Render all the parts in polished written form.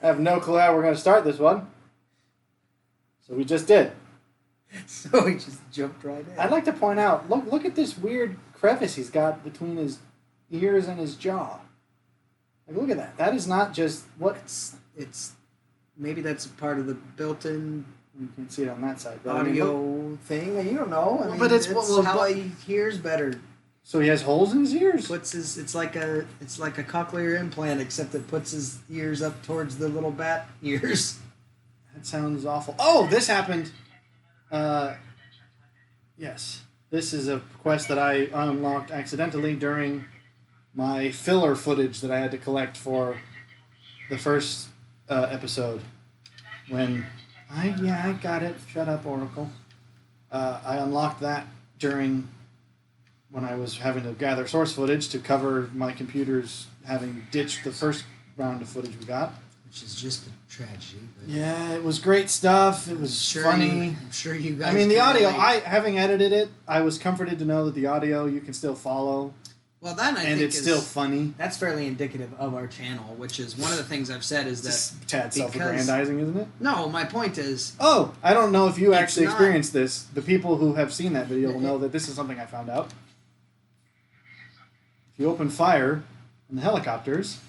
I have no clue how we're going to start this one. So we just did. So he just jumped right in. I'd like to point out, look at this weird crevice he's got between his ears and his jaw. Like, look at that. That is not just what... It's maybe that's part of the built-in... You can see it on that side. But audio thing. You don't know. I mean, but it's how he hears better. So he has holes in his ears? It's like a cochlear implant, except it puts his ears up towards the little bat ears. That sounds awful. Oh, this happened. Yes. This is a quest that I unlocked accidentally during my filler footage that I had to collect for the first episode. When I got it. Shut up, Oracle. I unlocked that during when I was having to gather source footage to cover my computers having ditched the first round of footage we got. Which is just a tragedy. But yeah, it was great stuff. It was funny. I'm sure you guys... I mean, the audio, having edited it, I was comforted to know that the audio you can still follow. Well, that I think and it's still funny. That's fairly indicative of our channel, which is one of the things I've said is that... It's tad self-aggrandizing, isn't it? No, my point is... Oh, I don't know if you actually experienced this. The people who have seen that video will know that this is something I found out. If you open fire on the helicopters,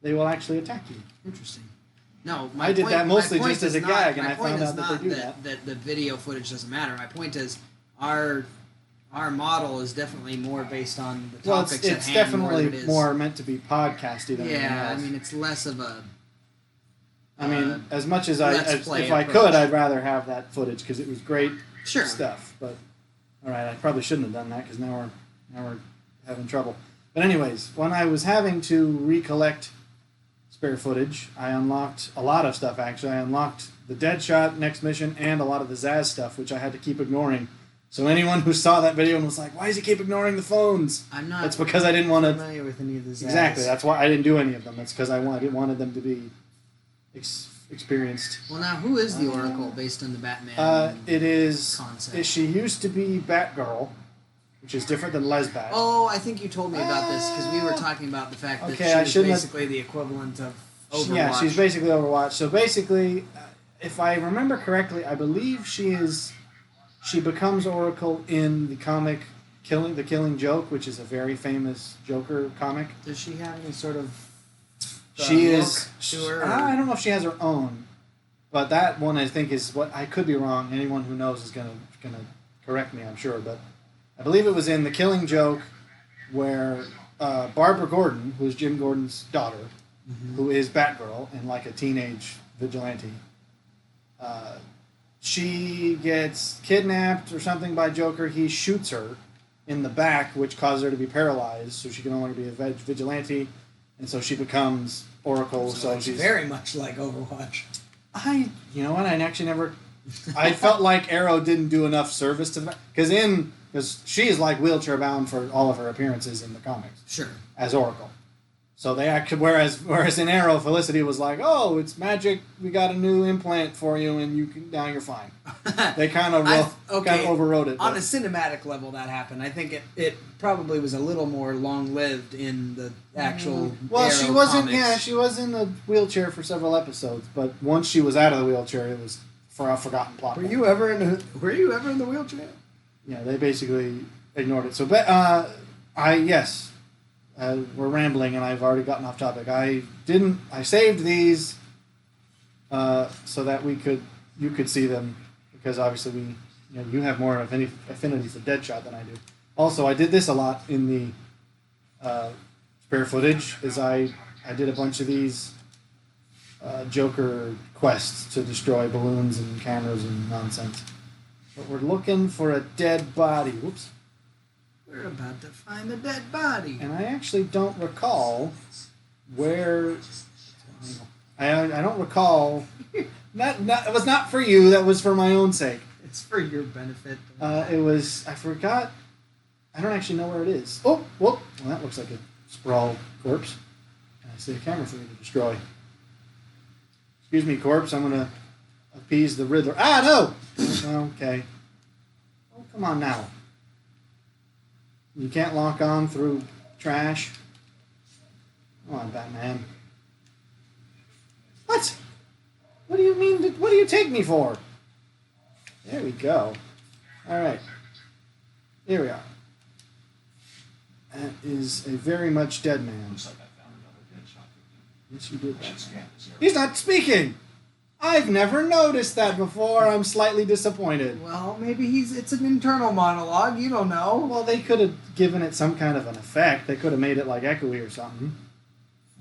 they will actually attack you. Interesting. No, I did that mostly just as a gag, and I found out that they do that. That the video footage doesn't matter. My point is our model is definitely more based on the topics at hand. It's definitely more meant to be podcasty than anything else. I mean, it's less of a... I mean, as much as if I could, I'd rather have that footage because it was great stuff. But, all right, I probably shouldn't have done that because now we're having trouble. But anyways, when I was having to recollect spare footage, I unlocked a lot of stuff, actually. I unlocked the Deadshot next mission and a lot of the Zaz stuff, which I had to keep ignoring. So anyone who saw that video and was like, why does he keep ignoring the phones? That's because I didn't want to... familiar with any of the Zaz. Exactly. That's why I didn't do any of them. That's because I wanted them to be experienced. Well, now, who is the Oracle based on the Batman it is concept? She used to be Batgirl, which is different than Lesbat. Oh, I think you told me about this because we were talking about the fact that she was basically the equivalent of Overwatch. Yeah, she's basically Overwatch. So basically, if I remember correctly, I believe she becomes Oracle in the comic The Killing Joke, which is a very famous Joker comic. Does she have any sort of I don't know if she has her own, but that one I think is what I could be wrong. Anyone who knows is gonna correct me, I'm sure, but I believe it was in The Killing Joke where Barbara Gordon, who is Jim Gordon's daughter, who is Batgirl and like a teenage vigilante, she gets kidnapped or something by Joker. He shoots her in the back, which causes her to be paralyzed, so she can no longer be a vigilante, and so she becomes Oracle. So she's very much like Overwatch. You know what? I actually never... I felt like Arrow didn't do enough service to the... Because she's like wheelchair bound for all of her appearances in the comics. Sure. As Oracle. So they whereas in Arrow, Felicity was like, "Oh, it's magic. We got a new implant for you, and now you're fine." They kind of overrode it. On a cinematic level, that happened. I think it probably was a little more long lived in the actual. Well, Arrow she wasn't. comics. Yeah, she was in the wheelchair for several episodes, but once she was out of the wheelchair, it was for a forgotten plot. Were you ever in the wheelchair? Yeah, they basically ignored it. So, yes. We're rambling, and I've already gotten off topic. I saved these so that you could see them, because obviously you have more affinity for Deadshot than I do. Also, I did this a lot in the spare footage. I did a bunch of these Joker quests to destroy balloons and cameras and nonsense. But we're looking for a dead body. Whoops. We're about to find a dead body. And I actually don't recall where... I don't recall... it was not for you, that was for my own sake. It's for your benefit. It was... I forgot... I don't actually know where it is. Oh, whoop. Well, that looks like a sprawled corpse. And I see a camera for me to destroy. Excuse me, corpse. I'm going to appease the Riddler. Ah, no! Okay. Oh, come on now. You can't lock on through trash. Come on, Batman. What? What do you take me for? There we go. All right. Here we are. That is a very much dead man. Looks like I found another dead shot. Yes, you did. Should scan this area. He's not speaking. I've never noticed that before. I'm slightly disappointed. Well, maybe it's an internal monologue. You don't know. Well, they could have given it some kind of an effect. They could have made it like echoey or something.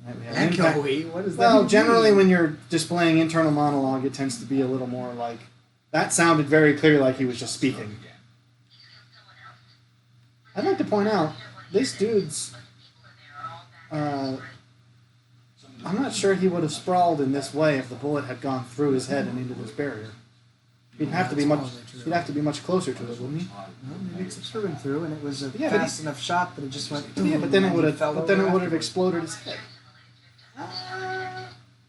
Right, we have an impact. Echoey? What does that Well, even generally mean? when you're displaying internal monologue, it tends to be a little more like... That sounded very clear like he was just speaking. I'd like to point out, this dude's... I'm not sure he would have sprawled in this way if the bullet had gone through his head and into this barrier. He'd have to be much. He'd have to be much closer to it, wouldn't he? Well, maybe it's through and through, and it was a Yeah, but fast enough shot that it just went. Yeah, but then it would have. fell But then it over would have afterwards. exploded his head.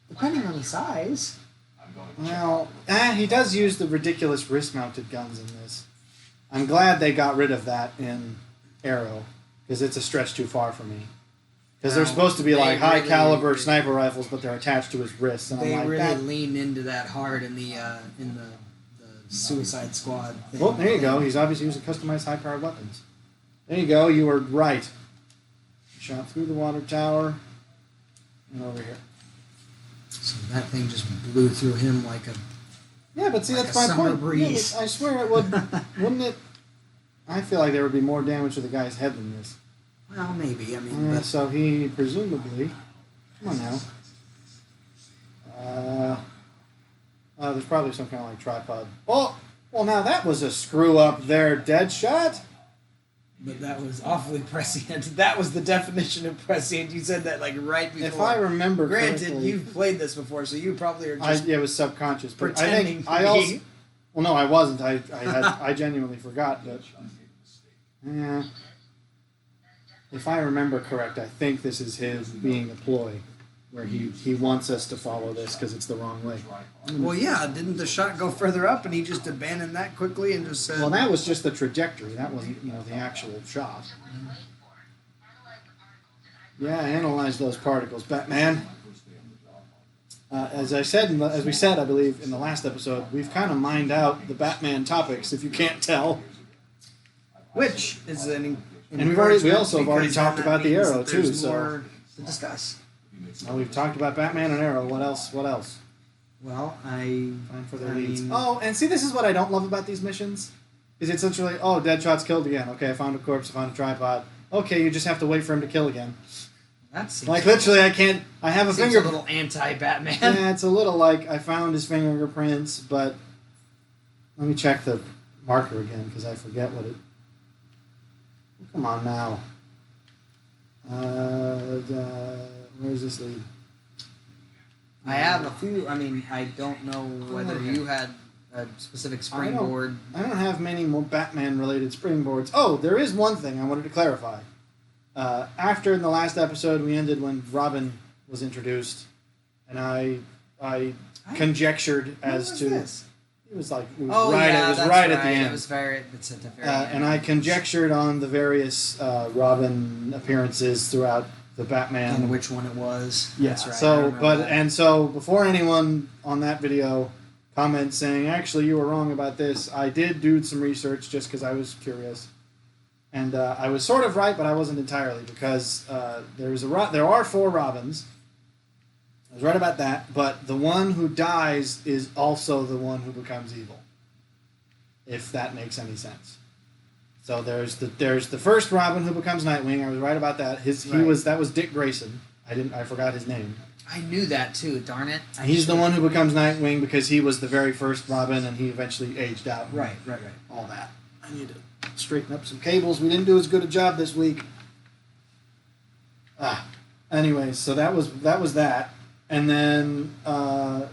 Depending on the size. I'm going to Well, he does use the ridiculous wrist-mounted guns in this. I'm glad they got rid of that in Arrow, because it's a stretch too far for me. Because they're Well, supposed to be they like high really- caliber sniper rifles, but they're attached to his wrists, and They I'm like, really that. leaned into that hard in the Suicide Squad thing. Well, there you go. He's obviously using customized high-powered weapons. There you go. You were right. Shot through the water tower and over here. So that thing just blew through him like a. Yeah, but see, Like that's a my summer point. breeze. Yeah, but I swear it would. Wouldn't it? I feel like there would be more damage to the guy's head than this. Well, maybe. I mean, but So he presumably. Come on now. There's probably some kind of like tripod. Oh, well, now that was a screw up there, Deadshot. but that was awfully prescient. That was the definition of prescient. You said that like right before. If I remember Granted, correctly, you've played this before, so you probably are just yeah, it was subconscious. But I pretending think to I be. also. Well, no, I wasn't. I genuinely forgot. But yeah, if I remember correct, I think this is his being a ploy, where he wants us to follow this because it's the wrong way. Well, yeah. Didn't the shot go further up, and he just abandoned that quickly and just said, Well, that was just the trajectory. That wasn't, the actual shot. Yeah, analyze those particles, Batman. As we said, I believe in the last episode, we've kind of mined out the Batman topics. If you can't tell, which is an. And we also have already talked about the Arrow, too, so- More to discuss. well, we've talked about Batman and Arrow. What else? Well, Find for their I leads. mean- Oh, and see, this is what I don't love about these missions. Is it's literally, oh, Deadshot's killed again. Okay, I found a corpse. I found a tripod. Okay, you just have to wait for him to kill again. that seems Like literally, I can't. I have a seems finger. a little anti-Batman. Yeah, it's a little like I found his fingerprints, but let me check the marker again because I forget what it. Come on now. Where's this lead? I have a few. I mean, I don't know whether you had a specific springboard. I don't have many more Batman-related springboards. Oh, there is one thing I wanted to clarify. After in the last episode, we ended when Robin was introduced, and I conjectured as to this? it was like it was Oh right. yeah, It was that's right at the It end. was it's at the very And end. I conjectured on the various Robin appearances throughout the Batman. and which one it was. Yeah. That's right. I So, remember that. so before anyone on that video comments saying, "Actually, you were wrong about this," I did do some research just because I was curious, and I was sort of right, but I wasn't entirely because there are 4 Robins. I was right about that, but the one who dies is also the one who becomes evil. If that makes any sense. So there's the first Robin who becomes Nightwing. I was right about that. That was Dick Grayson. I forgot his name. I knew that too. Darn it! He's the one who becomes Nightwing because he was the very first Robin, and he eventually aged out. Right. All that. I need to straighten up some cables. We didn't do as good a job this week. Anyways, so that was that. And then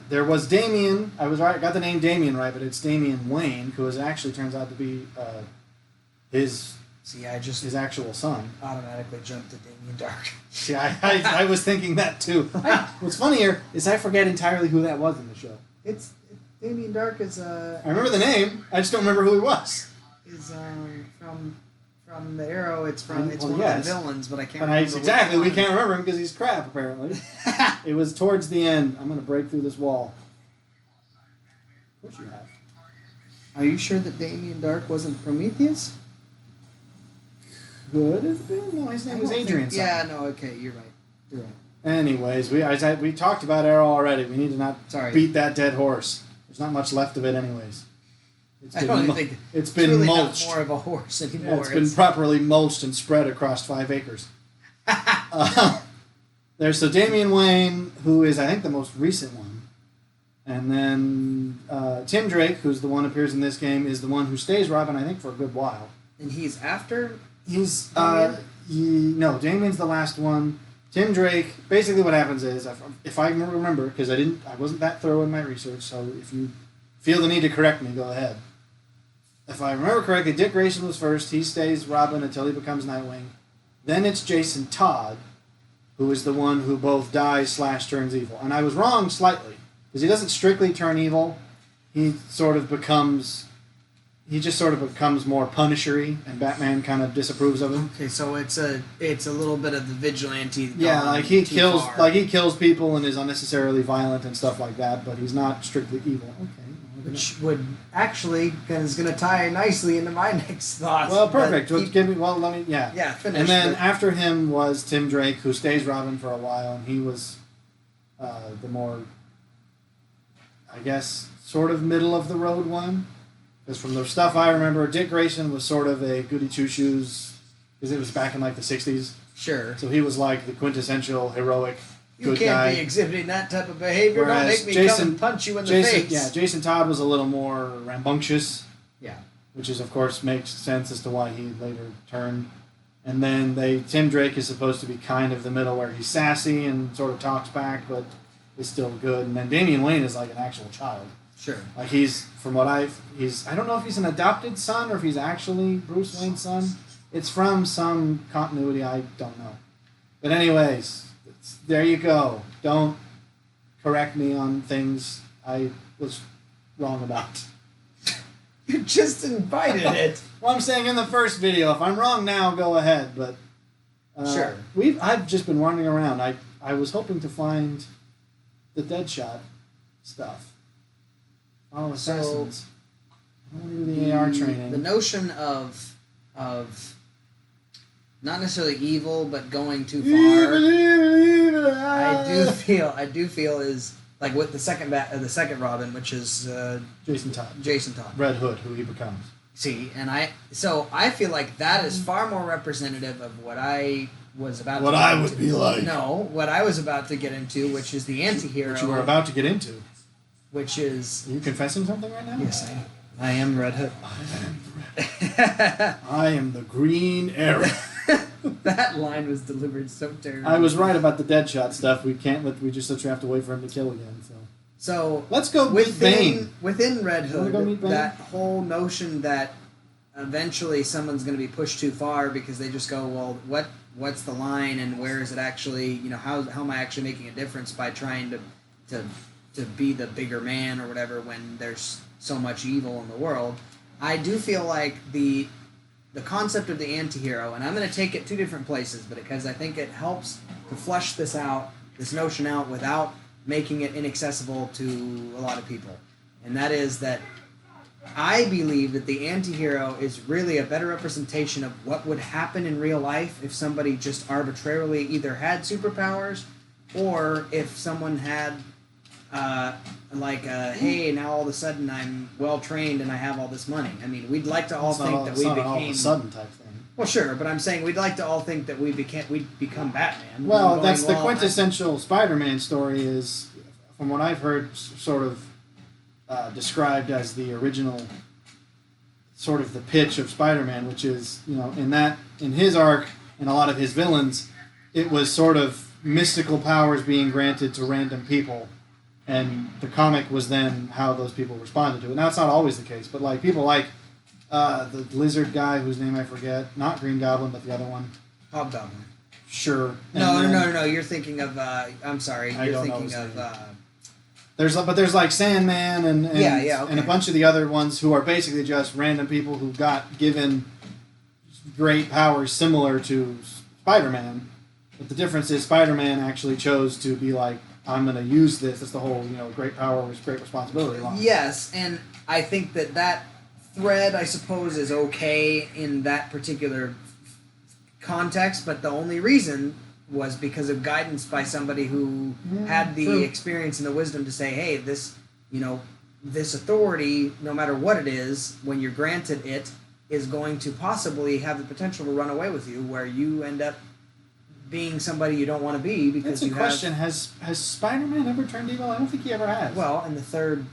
there was Damian. I was right. I got the name Damian right, but it's Damian Wayne, who actually turns out to be his See, I just his actual son. automatically jumped to Damien Dark. See, I was thinking that too. What's funnier is I forget entirely who that was in the show. It's Damien Dark is I remember the name. I just don't remember who he was. from the Arrow. It's one of yes. the villains, but I can't. And remember exactly, which we one. can't remember him because he's crap, apparently. It was towards the end. I'm going to break through this wall. Of course you have. Are you sure that Damien Dark wasn't Prometheus? Could have been. No, his name was Adrian. Yeah, no, okay, you're right. You're right. Anyways, we talked about Arrow already. We need to not beat that dead horse. There's not much left of it, anyways. I don't even think it's been really mulched. Not more of a horse anymore. Yeah, it's been properly mulched and spread across 5 acres. There's so Damian Wayne, who is I think the most recent one, and then Tim Drake, who's the one who appears in this game, is the one who stays Robin I think for a good while. And he's after. He's Damian's the last one. Tim Drake. Basically, what happens is, if I remember, because I wasn't that thorough in my research, so if you feel the need to correct me, go ahead. If I remember correctly, Dick Grayson was first. He stays Robin until he becomes Nightwing. Then it's Jason Todd, who is the one who both dies / turns evil. And I was wrong slightly, because he doesn't strictly turn evil. He just sort of becomes more Punisher-y, and Batman kind of disapproves of him. Okay, so it's a little bit of the vigilante. Yeah, like he kills people and is unnecessarily violent and stuff like that, but he's not strictly evil. Okay. Which is going to tie nicely into my next thoughts. Well, perfect. Let me. Yeah, finish. And then after him was Tim Drake, who stays Robin for a while, and he was the more, I guess, sort of middle of the road one. Because from the stuff I remember, Dick Grayson was sort of a goody two shoes, because it was back in like the 60s. Sure. So he was like the quintessential heroic. You can't be exhibiting that type of behavior. Don't make me come and punch you in the face. Yeah, Jason Todd was a little more rambunctious. Yeah. Which is, of course, makes sense as to why he later turned. And then Tim Drake is supposed to be kind of the middle, where he's sassy and sort of talks back, but is still good. And then Damian Wayne is like an actual child. Sure. Like I don't know if he's an adopted son or if he's actually Bruce Wayne's son. It's from some continuity, I don't know. But anyways, there you go. Don't correct me on things I was wrong about. You just invited it. Well, I'm saying in the first video. If I'm wrong now, go ahead. But sure. I've just been wandering around. I was hoping to find the Deadshot stuff. Oh, Assassins. I want to do the AR training. The notion of not necessarily evil, but going too far. I do feel is like with the second Robin, which is Jason Todd. Red Hood, who he becomes. See, and I feel like that is far more representative of what I was about. What I would be like. No, what I was about to get into, which is the Antihero. What you were about to get into. Which is. Are you confessing something right now? Yes, I am Red Hood. I am the Green Arrow. That line was delivered so terribly. I was right about the Deadshot stuff. We just have to wait for him to kill again. So let's go with Bane. Within Red Hood, that whole notion that eventually someone's going to be pushed too far because they just go, well, what's the line and where is it actually? How am I actually making a difference by trying to be the bigger man or whatever when there's so much evil in the world? I do feel like the concept of the Antihero, and I'm going to take it two different places, but because I think it helps to flesh this notion out without making it inaccessible to a lot of people. And that is that I believe that the Antihero is really a better representation of what would happen in real life if somebody just arbitrarily either had superpowers or if someone had hey, now all of a sudden I'm well trained and I have all this money. I mean, we'd like to all think that we became all of a sudden type thing. Well, sure, but I'm saying we'd like to all think that we'd become Batman. Well, that's the quintessential Spider-Man story. Is from what I've heard, sort of described as the original, sort of the pitch of Spider-Man, which is in his arc and a lot of his villains, it was sort of mystical powers being granted to random people. And the comic was then how those people responded to it. Now, it's not always the case, but like people like the lizard guy whose name I forget, not Green Goblin, but the other one. Hobgoblin. Sure. No. You're thinking of. I'm sorry. You're thinking of. There's like Sandman and okay. And a bunch of the other ones who are basically just random people who got given great powers similar to Spider-Man. But the difference is Spider-Man actually chose to be like I'm going to use this. It's the whole, great power with great responsibility line. Yes, and I think that thread, I suppose, is okay in that particular context, but the only reason was because of guidance by somebody who had the experience and the wisdom to say, hey, this authority, no matter what it is, when you're granted it, is going to possibly have the potential to run away with you, where you end up being somebody you don't want to be because That's a question. Has Spider-Man ever turned evil? I don't think he ever has. Well, in the third,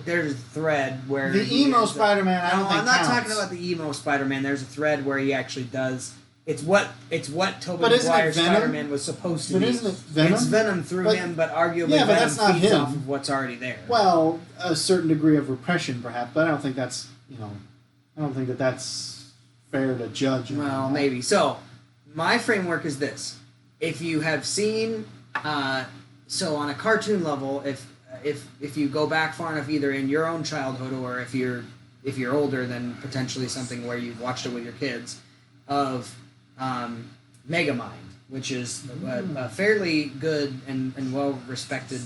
there's a thread where the emo Spider-Man. I don't think I'm not counts. talking about the emo Spider-Man. There's a thread where he actually does. It's what Tobey But isn't it Maguire's Venom? Spider-Man was supposed to But be. isn't it Venom? It's Venom through him, but arguably but Venom that's not feeds him. off of what's already there. Well, a certain degree of repression, perhaps, but I don't think that's I don't think that's fair to judge. Well, maybe. So, my framework is this: if you have seen, so on a cartoon level, if you go back far enough, either in your own childhood or if you're older, then potentially something where you've watched it with your kids, of Megamind, which is a fairly good and well respected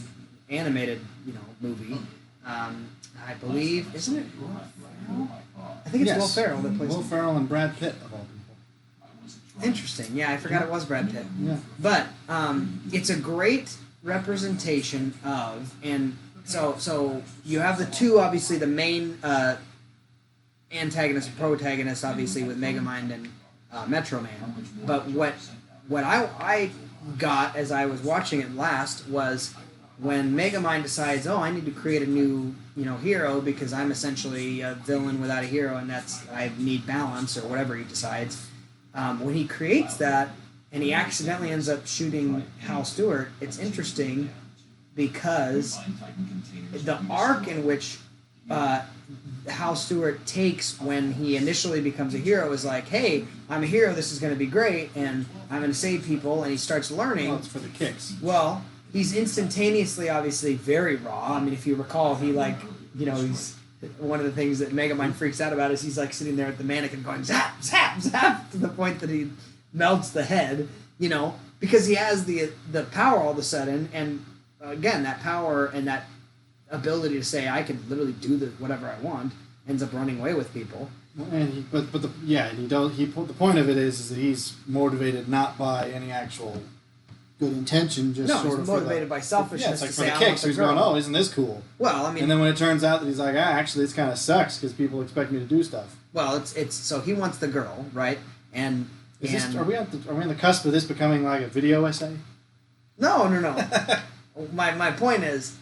animated movie. I believe, isn't it? I think it's Will Ferrell that plays. Will Ferrell and Brad Pitt of all people. Interesting. Yeah, I forgot it was Brad Pitt. Yeah. But it's a great representation of, and so you have the two, obviously the main antagonist and protagonist, obviously with Megamind and Metro Man. But what I got as I was watching it last was when Megamind decides, I need to create a new hero because I'm essentially a villain without a hero, and I need balance or whatever he decides. When he creates that and he accidentally ends up shooting Hal Stewart, it's interesting because the arc in which Hal Stewart takes when he initially becomes a hero is like, hey, I'm a hero, this is going to be great, and I'm going to save people, and he starts learning. Well, it's for the kicks. Well, he's instantaneously, obviously, very raw. I mean, if you recall, he's one of the things that Megamind freaks out about is he's like sitting there at the mannequin going zap, zap, zap, to the point that he melts the head, because he has the power all of a sudden, and again, that power and that ability to say, I can literally do whatever I want, ends up running away with people. And the point of it is that he's motivated not by any actual good intention, just no, sort he's of motivated by selfishness. Yeah, it's like to for say, the I kicks. want He's the girl. going, isn't this cool? Well, I mean, and then when it turns out that he's like, actually, this kind of sucks because people expect me to do stuff. Well, it's so he wants the girl, right? Are we on the cusp of this becoming like a video essay? No. My point is,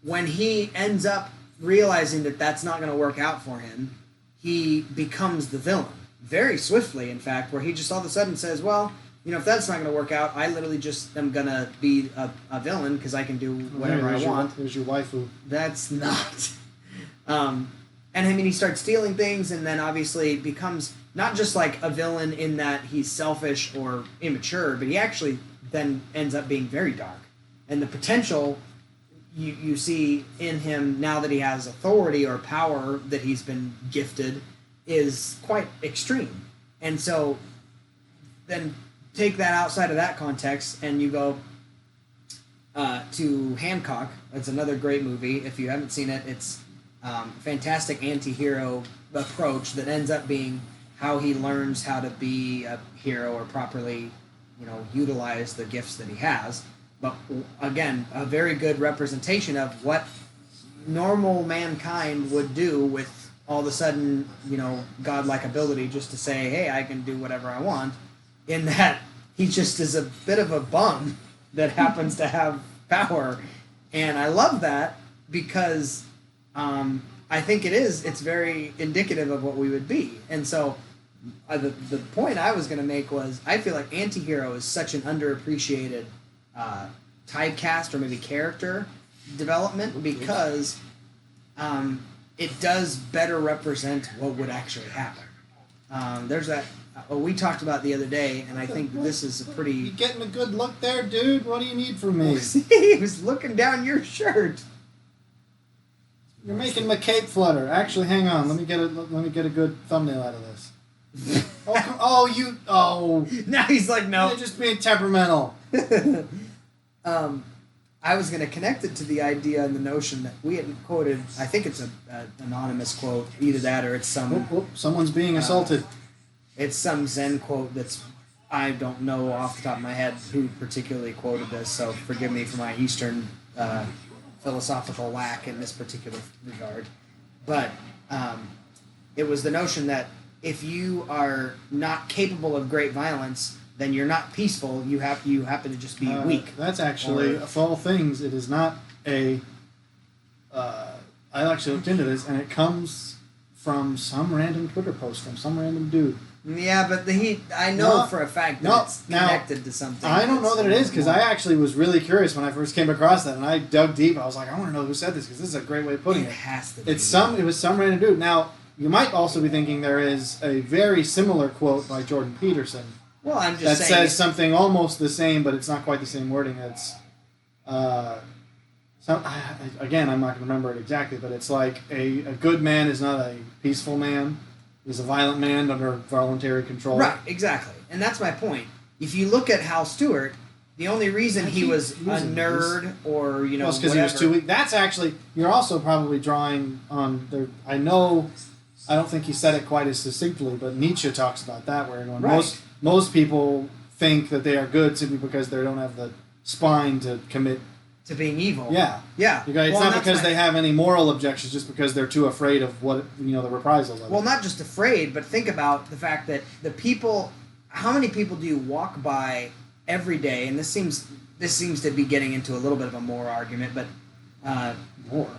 when he ends up realizing that that's not going to work out for him, he becomes the villain very swiftly. In fact, where he just all of a sudden says, "Well, if that's not going to work out, I literally just am going to be a villain because I can do whatever I want." There's your waifu. That's not. And I mean, he starts stealing things, and then obviously becomes not just like a villain in that he's selfish or immature, but he actually then ends up being very dark. And the potential you see in him now that he has authority or power that he's been gifted is quite extreme. And so then take that outside of that context and you go to Hancock. It's another great movie. If you haven't seen it, it's fantastic anti-hero approach that ends up being how he learns how to be a hero or properly, utilize the gifts that he has. But again, a very good representation of what normal mankind would do with all of a sudden, godlike ability just to say, hey, I can do whatever I want, in that he just is a bit of a bum that happens to have power. And I love that because I think it's very indicative of what we would be. And so the point I was going to make was I feel like Antihero is such an underappreciated typecast or maybe character development because it does better represent what would actually happen. There's that we talked about the other day, and I think this is a pretty... You getting a good look there, dude? What do you need from me? He was looking down your shirt. You're making my cape flutter. Actually, hang on. Let me get a good thumbnail out of this. Now he's like, no. You're just being temperamental. I was going to connect it to the idea and the notion that we had quoted. I think it's an anonymous quote. Either that or it's some. Whoop, whoop, someone's being assaulted. It's some Zen quote that's. I don't know off the top of my head who particularly quoted this, so forgive me for my Eastern philosophical lack in this particular regard. But it was the notion that if you are not capable of great violence, then you're not peaceful. You happen to just be weak. That's actually, of all things, it is not a... I actually looked into this, and it comes from some random Twitter post from some random dude. Yeah, but I know for a fact that it's connected to something. I don't know that it is, because I actually was really curious when I first came across that, and I dug deep. I was like, I want to know who said this, because this is a great way of putting it. It has to be. It was some random dude. Now, you might also be thinking there is a very similar quote by Jordan Peterson. Well, I'm just that saying says something almost the same, but it's not quite the same wording. It's, again, I'm not going to remember it exactly, but it's like a good man is not a peaceful man. He's a violent man under voluntary control. Right, exactly. And that's my point. If you look at Hal Stewart, the only reason he was a nerd or, well, it's because he was too weak. That's actually, you're also probably drawing on, I don't think he said it quite as succinctly, but Nietzsche talks about that, where most people think that they are good simply because they don't have the spine to commit to being evil. Yeah. Yeah. It's not because they have any moral objections, just because they're too afraid of what, the reprisals of Well, it. not just afraid, but think about the fact that how many people do you walk by every day, and this seems to be getting into a little bit of a moral argument, but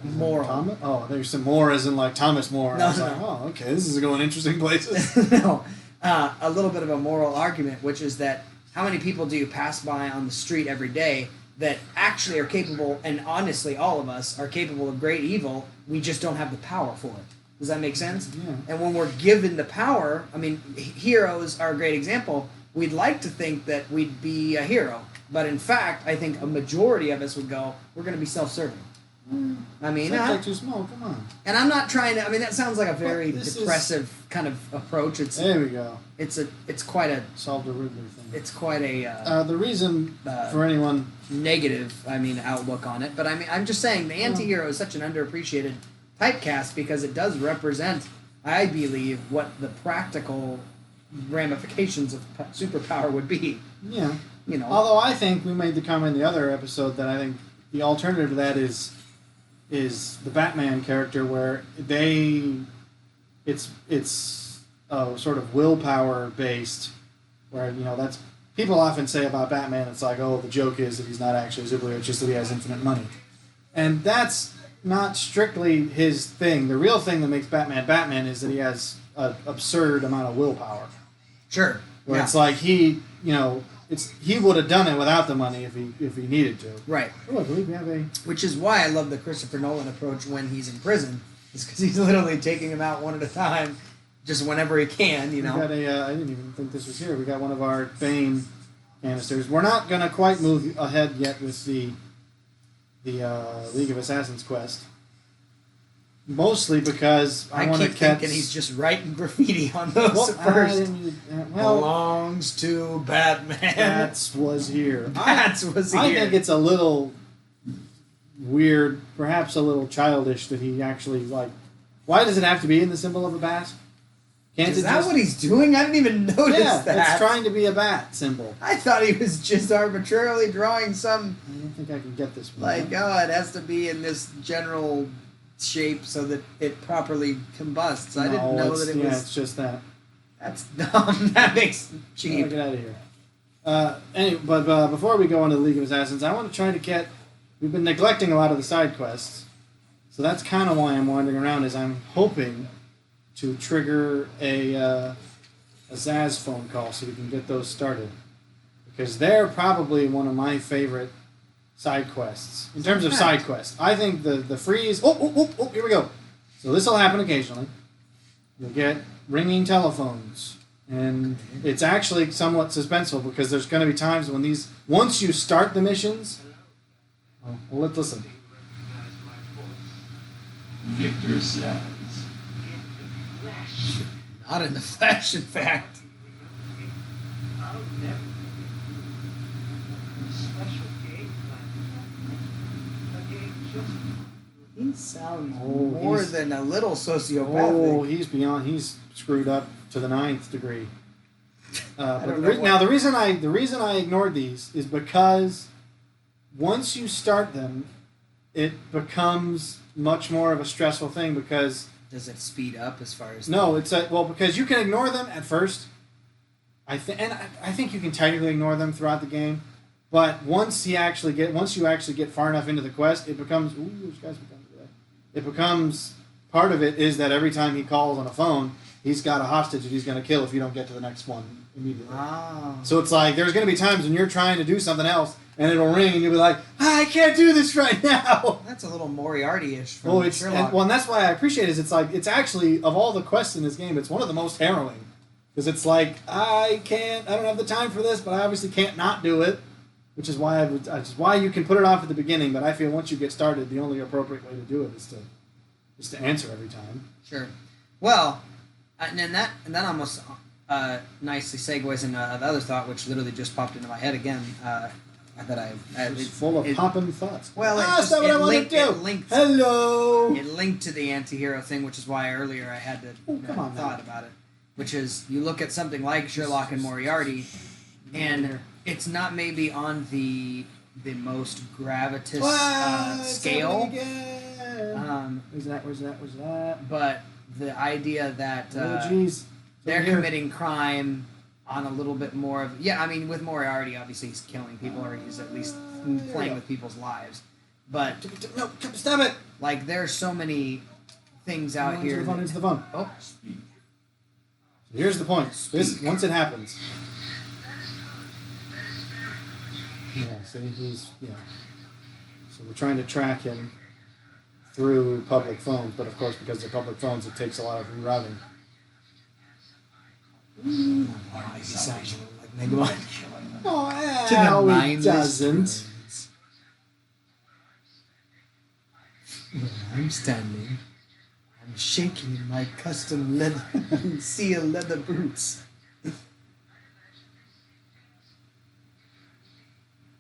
moral. Thomas? Oh, there's some more as in like Thomas More. No, I was like, oh, okay, this is going interesting places. No. A little bit of a moral argument, which is that how many people do you pass by on the street every day that actually are capable, and honestly all of us are capable of great evil, we just don't have the power for it. Does that make sense? Yeah. And when we're given the power, I mean, heroes are a great example. We'd like to think that we'd be a hero, but in fact, I think a majority of us would go, we're going to be self-serving. I mean, like too small. Come on. And I'm not trying to. I mean, that sounds like a very depressive kind of approach. There we go. It's quite a solved a Ridley thing. It's quite a the reason for anyone negative, outlook on it. But I mean, I'm just saying the Antihero is such an underappreciated typecast because it does represent, I believe, what the practical ramifications of superpower would be. Yeah. Although I think we made the comment in the other episode that I think the alternative to that is the Batman character, where it's sort of willpower based, where that's people often say about Batman, it's like, oh, the joke is that he's not actually a superhero, it's just that he has infinite money, and that's not strictly his thing. The real thing that makes Batman Batman is that he has an absurd amount of willpower. Sure. Where it's like he would have done it without the money if he needed to. Right. Oh, I believe we have a... Which is why I love the Christopher Nolan approach when he's in prison. Is because he's literally taking them out one at a time, just whenever he can, We got a... I didn't even think this was here. We got one of our Bane canisters. We're not going to quite move ahead yet with the League of Assassins quest. Mostly because I want to keep catch... thinking he's just writing graffiti on those at first. Belongs to Batman. Bats was here. Bats was here. I think it's a little weird, perhaps a little childish that he actually, why does it have to be in the symbol of a bat? Is that what he's doing? I didn't even notice that. It's trying to be a bat symbol. I thought he was just arbitrarily drawing some... I don't think I can get this one. it has to be in this general shape so that it properly combusts. I didn't know that it was... Yeah, it's just that. That's dumb. That makes cheap. Get out of here. Anyway, but before we go on to the League of Assassins, I want to try to get... We've been neglecting a lot of the side quests, so that's kind of why I'm wandering around, is I'm hoping to trigger a Zaz phone call so we can get those started. Because they're probably one of my favorite side quests. In terms of side quests, I think the freeze... Oh, here we go. So this will happen occasionally. You'll get ringing telephones. And it's actually somewhat suspenseful because there's going to be times when these... Once you start the missions... Oh, well, let's listen. Victor says... Not in the flesh, in fact. He sounds Oh, more he's- than a little Oh, sociopathic. he's screwed up to the 9th degree. But don't know now the reason I ignored these is because once you start them, it becomes much more of a stressful thing because Does it speed up as far as no, it's because you can ignore them at first. I think you can technically ignore them throughout the game, but once you actually get far enough into the quest, it becomes it becomes part of it is that every time he calls on a phone, he's got a hostage that he's going to kill if you don't get to the next one immediately. Ah. So it's like there's going to be times when you're trying to do something else and it'll ring and you'll be like, I can't do this right now. That's a little Moriarty-ish from Well, Sherlock. and that's why I appreciate it. Is it's actually of all the quests in this game, it's one of the most harrowing because it's like I don't have the time for this, but I obviously can't not do it, which is why why you can put it off at the beginning. But I feel once you get started, the only appropriate way to do it is to answer every time. Sure. Well, and that almost nicely segues into the other thought, which literally just popped into my head again. It's full of popping thoughts. Well, that's not what I want to do. Hello. It linked to the antihero thing, which is why earlier I had to thought about it. Which is, you look at something like Sherlock and Moriarty, and it's not maybe on the most gravitous scale. Where's that? But the idea that they're here. committing crime on a little bit more of with Moriarty obviously he's killing people or he's at least playing with people's lives, but No, stop it! like there's so many things out here. Into the phone. Oh, Here's the point. Once it happens. Yeah, so So we're trying to track him through public phones, but of course because they're public phones it takes a lot of rerouting. he sounds a little like Megamon. Oh, To the no, he mindless doesn't. drones. Where I'm standing, I'm shaking in my custom leather seal leather boots. If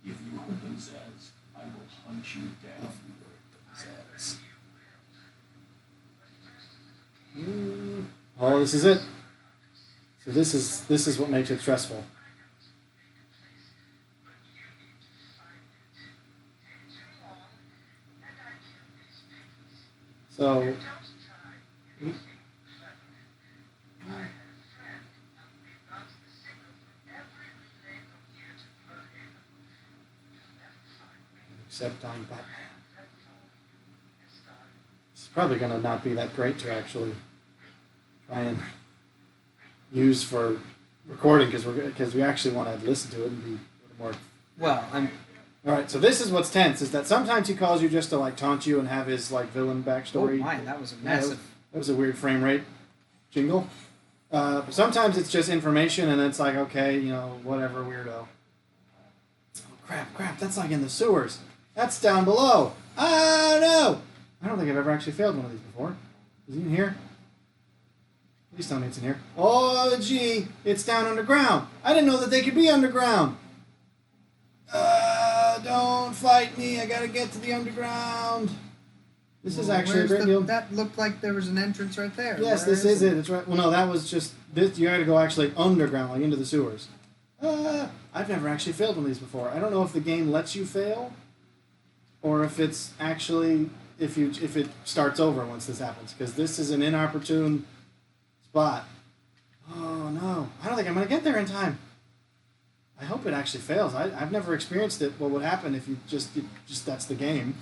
you open Zaz, I will hunt you down. Oh, this is it. So this is what makes it stressful. So except I'm Batman. It's probably going to not be that great to actually try and use for recording because we actually want to listen to it and be a little more. Well, All right, so this is what's tense: is that sometimes he calls you just to like taunt you and have his like villain backstory. oh my, that was a massive. That was a weird frame rate jingle. But sometimes it's just information, and it's like, okay, whatever, weirdo. Oh, crap! That's like in the sewers. That's down below. Oh no! I don't think I've ever actually failed one of these before. Is he in here? Please tell me it's in here. Oh, gee, it's down underground. I didn't know that they could be underground. Don't fight me. I gotta get to the underground. This is actually a great deal. That looked like there was an entrance right there. Yes, this is it. It's right. Well, no, that was just this. You got to go actually underground, like into the sewers. I've never actually failed one of these before. I don't know if the game lets you fail, or if it's actually if it starts over once this happens, because this is an inopportune spot. Oh no! I don't think I'm gonna get there in time. I hope it actually fails. I've never experienced it. What would happen if you just that's the game,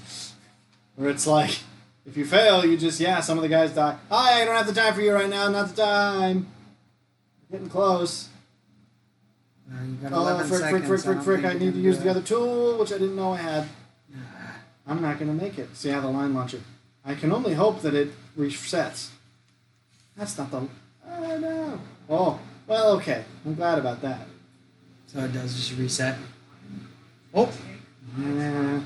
where it's like. If you fail, you just, some of the guys die. Hi, I don't have the time for you right now. Not the time. Getting close. You got 11 seconds. Frick. I need to use the other tool, which I didn't know I had. I'm not going to make it. See how the line launcher. I can only hope that it resets. That's not the... Oh, no. Oh, well, okay. I'm glad about that. So it does just reset. Oh. Yeah.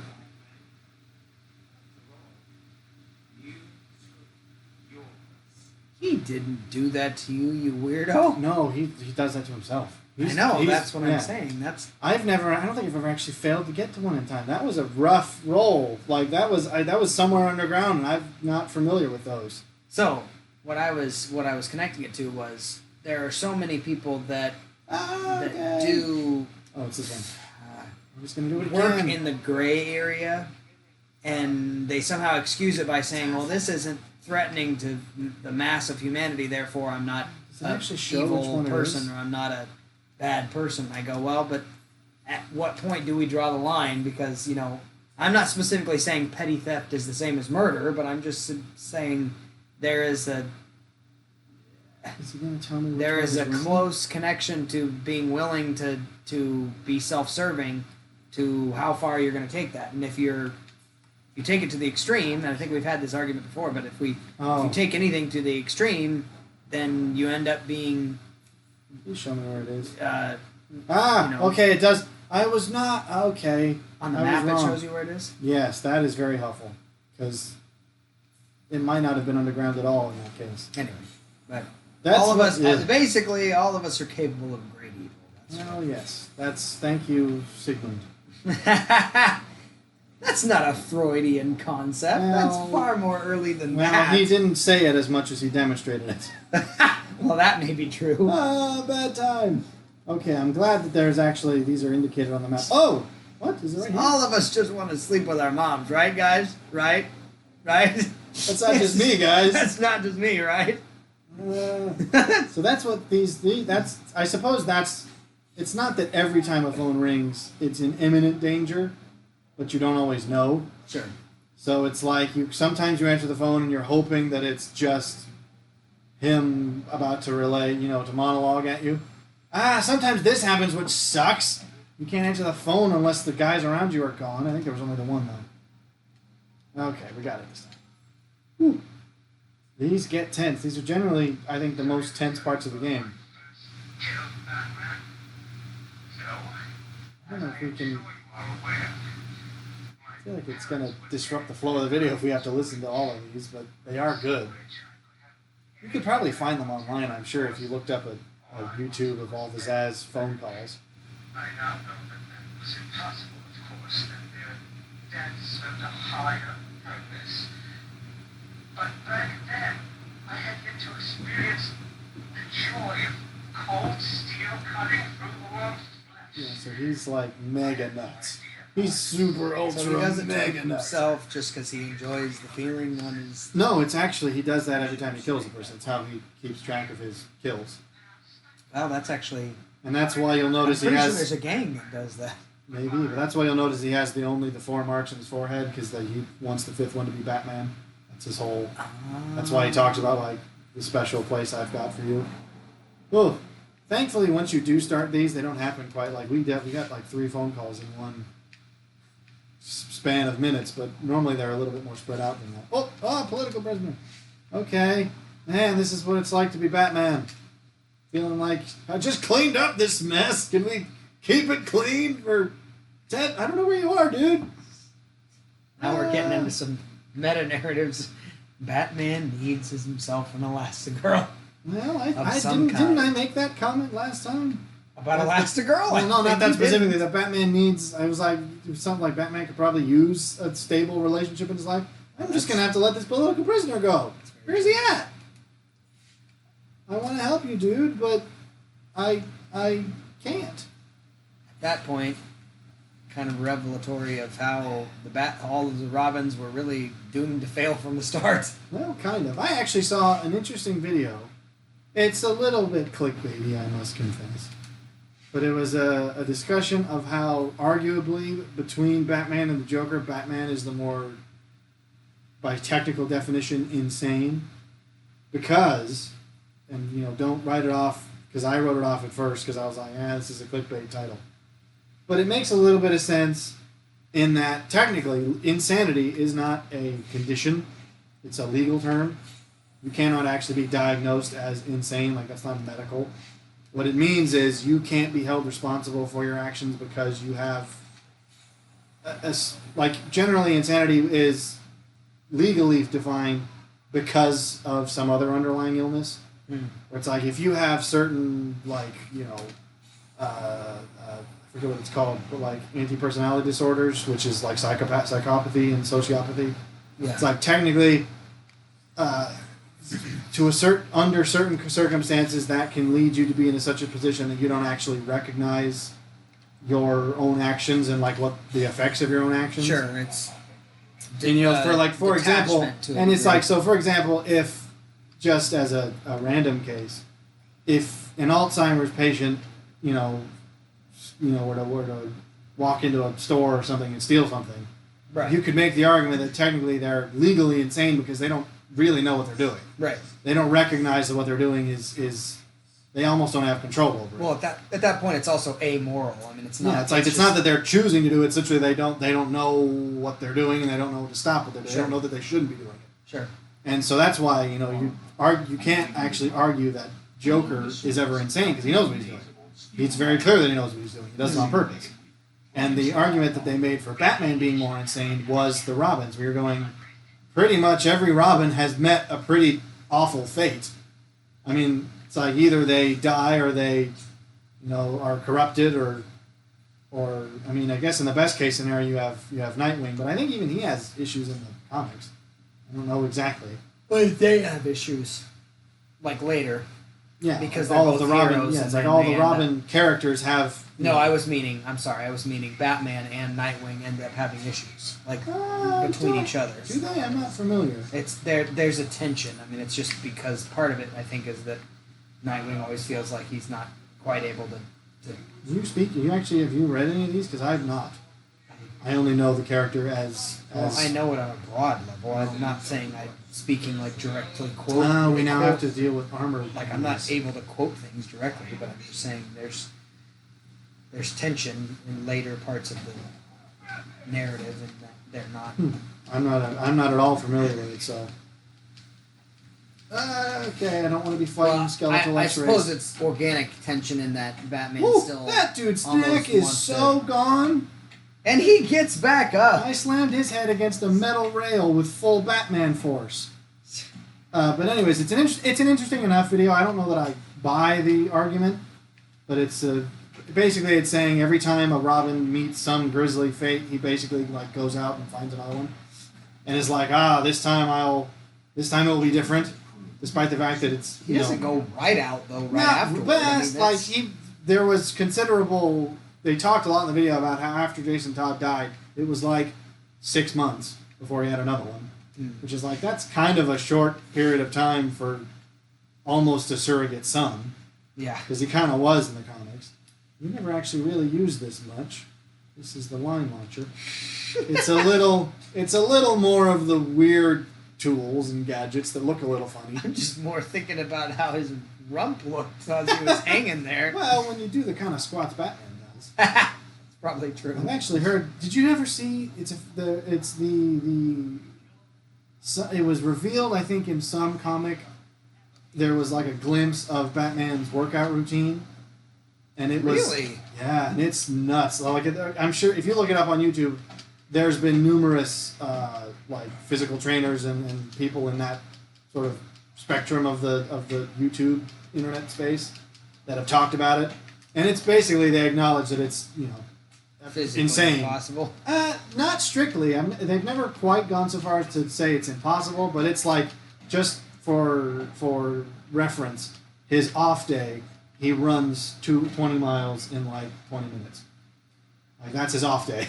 He didn't do that to you, you weirdo. No, he does that to himself. I know, that's what I'm saying. I don't think I've ever actually failed to get to one in time. That was a rough roll. Like, that was somewhere underground, and I'm not familiar with those. So, what I was connecting it to was, there are so many people that do... Oh, it's this one. I'm just going to do it work again. in the gray area, and they somehow excuse it by saying, well, this isn't threatening to the mass of humanity, therefore I'm not an evil person, or I'm not a bad person. I go, well, but at what point do we draw the line? Because, I'm not specifically saying petty theft is the same as murder, but I'm just saying there is a... Is he going to tell me there is a close connection to being willing to be self-serving, to how far you're going to take that. And if you take it to the extreme, and I think we've had this argument before, but if you take anything to the extreme, then you end up being... You show me where it is. Okay, it does. I was not... Okay. On the map it shows you where it is? Yes, that is very helpful, because it might not have been underground at all in that case. Anyway, but that's all of us are capable of great evil. Yes. Thank you, Sigmund. That's not a Freudian concept. That's far more early than that. Well, he didn't say it as much as he demonstrated it. Well, that may be true. Bad time. Okay, I'm glad that there's actually... These are indicated on the map. Oh! What? Is it right here? All of us just want to sleep with our moms, right, guys? Right? That's not just me, guys. That's not just me, right? So that's what that's... I suppose that's... It's not that every time a phone rings, it's in imminent danger, but you don't always know. Sure. So it's like sometimes you answer the phone and you're hoping that it's just him about to relay, to monologue at you. Sometimes this happens, which sucks. You can't answer the phone unless the guys around you are gone. I think there was only the one, though. Okay, we got it this time. Whew. These get tense. These are generally, I think, the most tense parts of the game. I don't know if we can... I feel like it's going to disrupt the flow of the video if we have to listen to all of these, but they are good. You could probably find them online, I'm sure, if you looked up a YouTube of all the Zaz phone calls. I now know that was impossible, of course, and their deaths served a higher purpose. But back then, I had yet to experience the joy of cold steel cutting through warm flesh. Yeah, so he's like mega nuts. He's super ultra so he doesn't mega nuts. Himself just because he enjoys the feeling on his... No, it's actually, he does that every time he kills a person. It's how he keeps track of his kills. Well, that's actually... And that's why you'll notice he has... I'm pretty sure there's a gang that does that. Maybe, but that's why you'll notice he has the 4 marks in his forehead, because he wants the 5th one to be Batman. That's his whole... That's why he talks about, like, the special place I've got for you. Oh, thankfully, once you do start these, they don't happen quite like... We got, like, 3 phone calls in one span of minutes, but normally they're a little bit more spread out than that. Oh, political prisoner. Okay. Man, this is what it's like to be Batman. Feeling like, I just cleaned up this mess. Can we keep it clean for 10? I don't know where you are, dude. Now we're getting into some meta-narratives. Batman needs himself an Elastigirl. Well, didn't I make that comment last time? About Elastigirl? Well, no, not that specifically. That Batman needs... I was like, something like Batman could probably use a stable relationship in his life. I'm just going to have to let this political prisoner go. Where's he at? I want to help you, dude, but I can't. At that point, kind of revelatory of how all of the Robins were really doomed to fail from the start. Well, kind of. I actually saw an interesting video. It's a little bit clickbaity, I must confess. But it was a discussion of how, arguably, between Batman and the Joker, Batman is the more, by technical definition, insane. Because... And, don't write it off, because I wrote it off at first, because I was like, this is a clickbait title. But it makes a little bit of sense in that, technically, insanity is not a condition. It's a legal term. You cannot actually be diagnosed as insane, like that's not medical. What it means is you can't be held responsible for your actions because you have... generally, insanity is legally defined because of some other underlying illness. Where it's like, if you have certain, I forget what it's called, but like anti-personality disorders, which is like psychopathy and sociopathy. Yeah. It's like technically, under certain circumstances, that can lead you to be in such a position that you don't actually recognize your own actions and like what the effects of your own actions. Sure, it's. And for example, and it's like, so for example, if just as a random case, if an Alzheimer's patient, were to walk into a store or something and steal something, right. You could make the argument that technically they're legally insane because they don't really know what they're doing. Right. They don't recognize that what they're doing is they almost don't have control over it. Well, at that point, it's also amoral. I mean, it's not. Yeah, it's not that they're choosing to do it. It's literally they don't know what they're doing and they don't know to stop what they're doing. Sure. They don't know that they shouldn't be doing it. Sure. And so that's why you can't actually argue that Joker is ever insane because he knows what he's doing. It's very clear that he knows what he's doing. He does it on purpose. And the argument that they made for Batman being more insane was the Robins. We were going, pretty much every Robin has met a pretty awful fate. I mean, it's like either they die or they, are corrupted or I mean, I guess in the best case scenario you have Nightwing, but I think even he has issues in the comics. I don't know exactly. But they have issues, like later. Yeah, because all of both the Robin. heroes Yeah, it's and like all they the end Robin characters have. No, I was meaning Batman and Nightwing end up having issues between each other. Do they? I'm not familiar. It's there's a tension. I mean, it's just because part of it I think is that Nightwing always feels like he's not quite able to. Have you read any of these? Because I've not. I only know the character as. Well, I know it on a broad level. I'm not saying I'm speaking like directly quote. We now have to deal with armor. Like I'm not able to quote things directly, but I'm just saying there's tension in later parts of the narrative, and that they're not. I'm not at all familiar with it, so. Okay, I don't want to be fighting skeletal I X-rays. suppose it's organic tension in that Batman still. That dude's neck is so gone. And he gets back up. I slammed his head against a metal rail with full Batman force. But anyways, it's an interesting enough video. I don't know that I buy the argument, but it's basically it's saying every time a Robin meets some grisly fate, he basically like goes out and finds another one, and is like, this time it will be different, despite the fact that it's he doesn't go right out though. Afterwards, but there was considerable. They talked a lot in the video about how after Jason Todd died, it was like 6 months before he had another one. Which is like, that's kind of a short period of time for almost a surrogate son. Yeah. Because he kind of was in the comics. We never actually really used this much. This is the line launcher. It's a little more of the weird tools and gadgets that look a little funny. I'm just more thinking about how his rump looked as he was hanging there. Well, when you do the kind of squats Batman does. That's probably true. I've actually heard. Did you ever see? It was revealed, I think, in some comic. There was like a glimpse of Batman's workout routine, and it was really, yeah, and it's nuts. Like I'm sure if you look it up on YouTube, there's been numerous like physical trainers and people in that sort of spectrum of the YouTube internet space that have talked about it, and it's basically they acknowledge that it's physically insane. Impossible. Not strictly. They've never quite gone so far as to say it's impossible, but it's like just for reference, his off day, he runs 20 miles in like 20 minutes. Like that's his off day.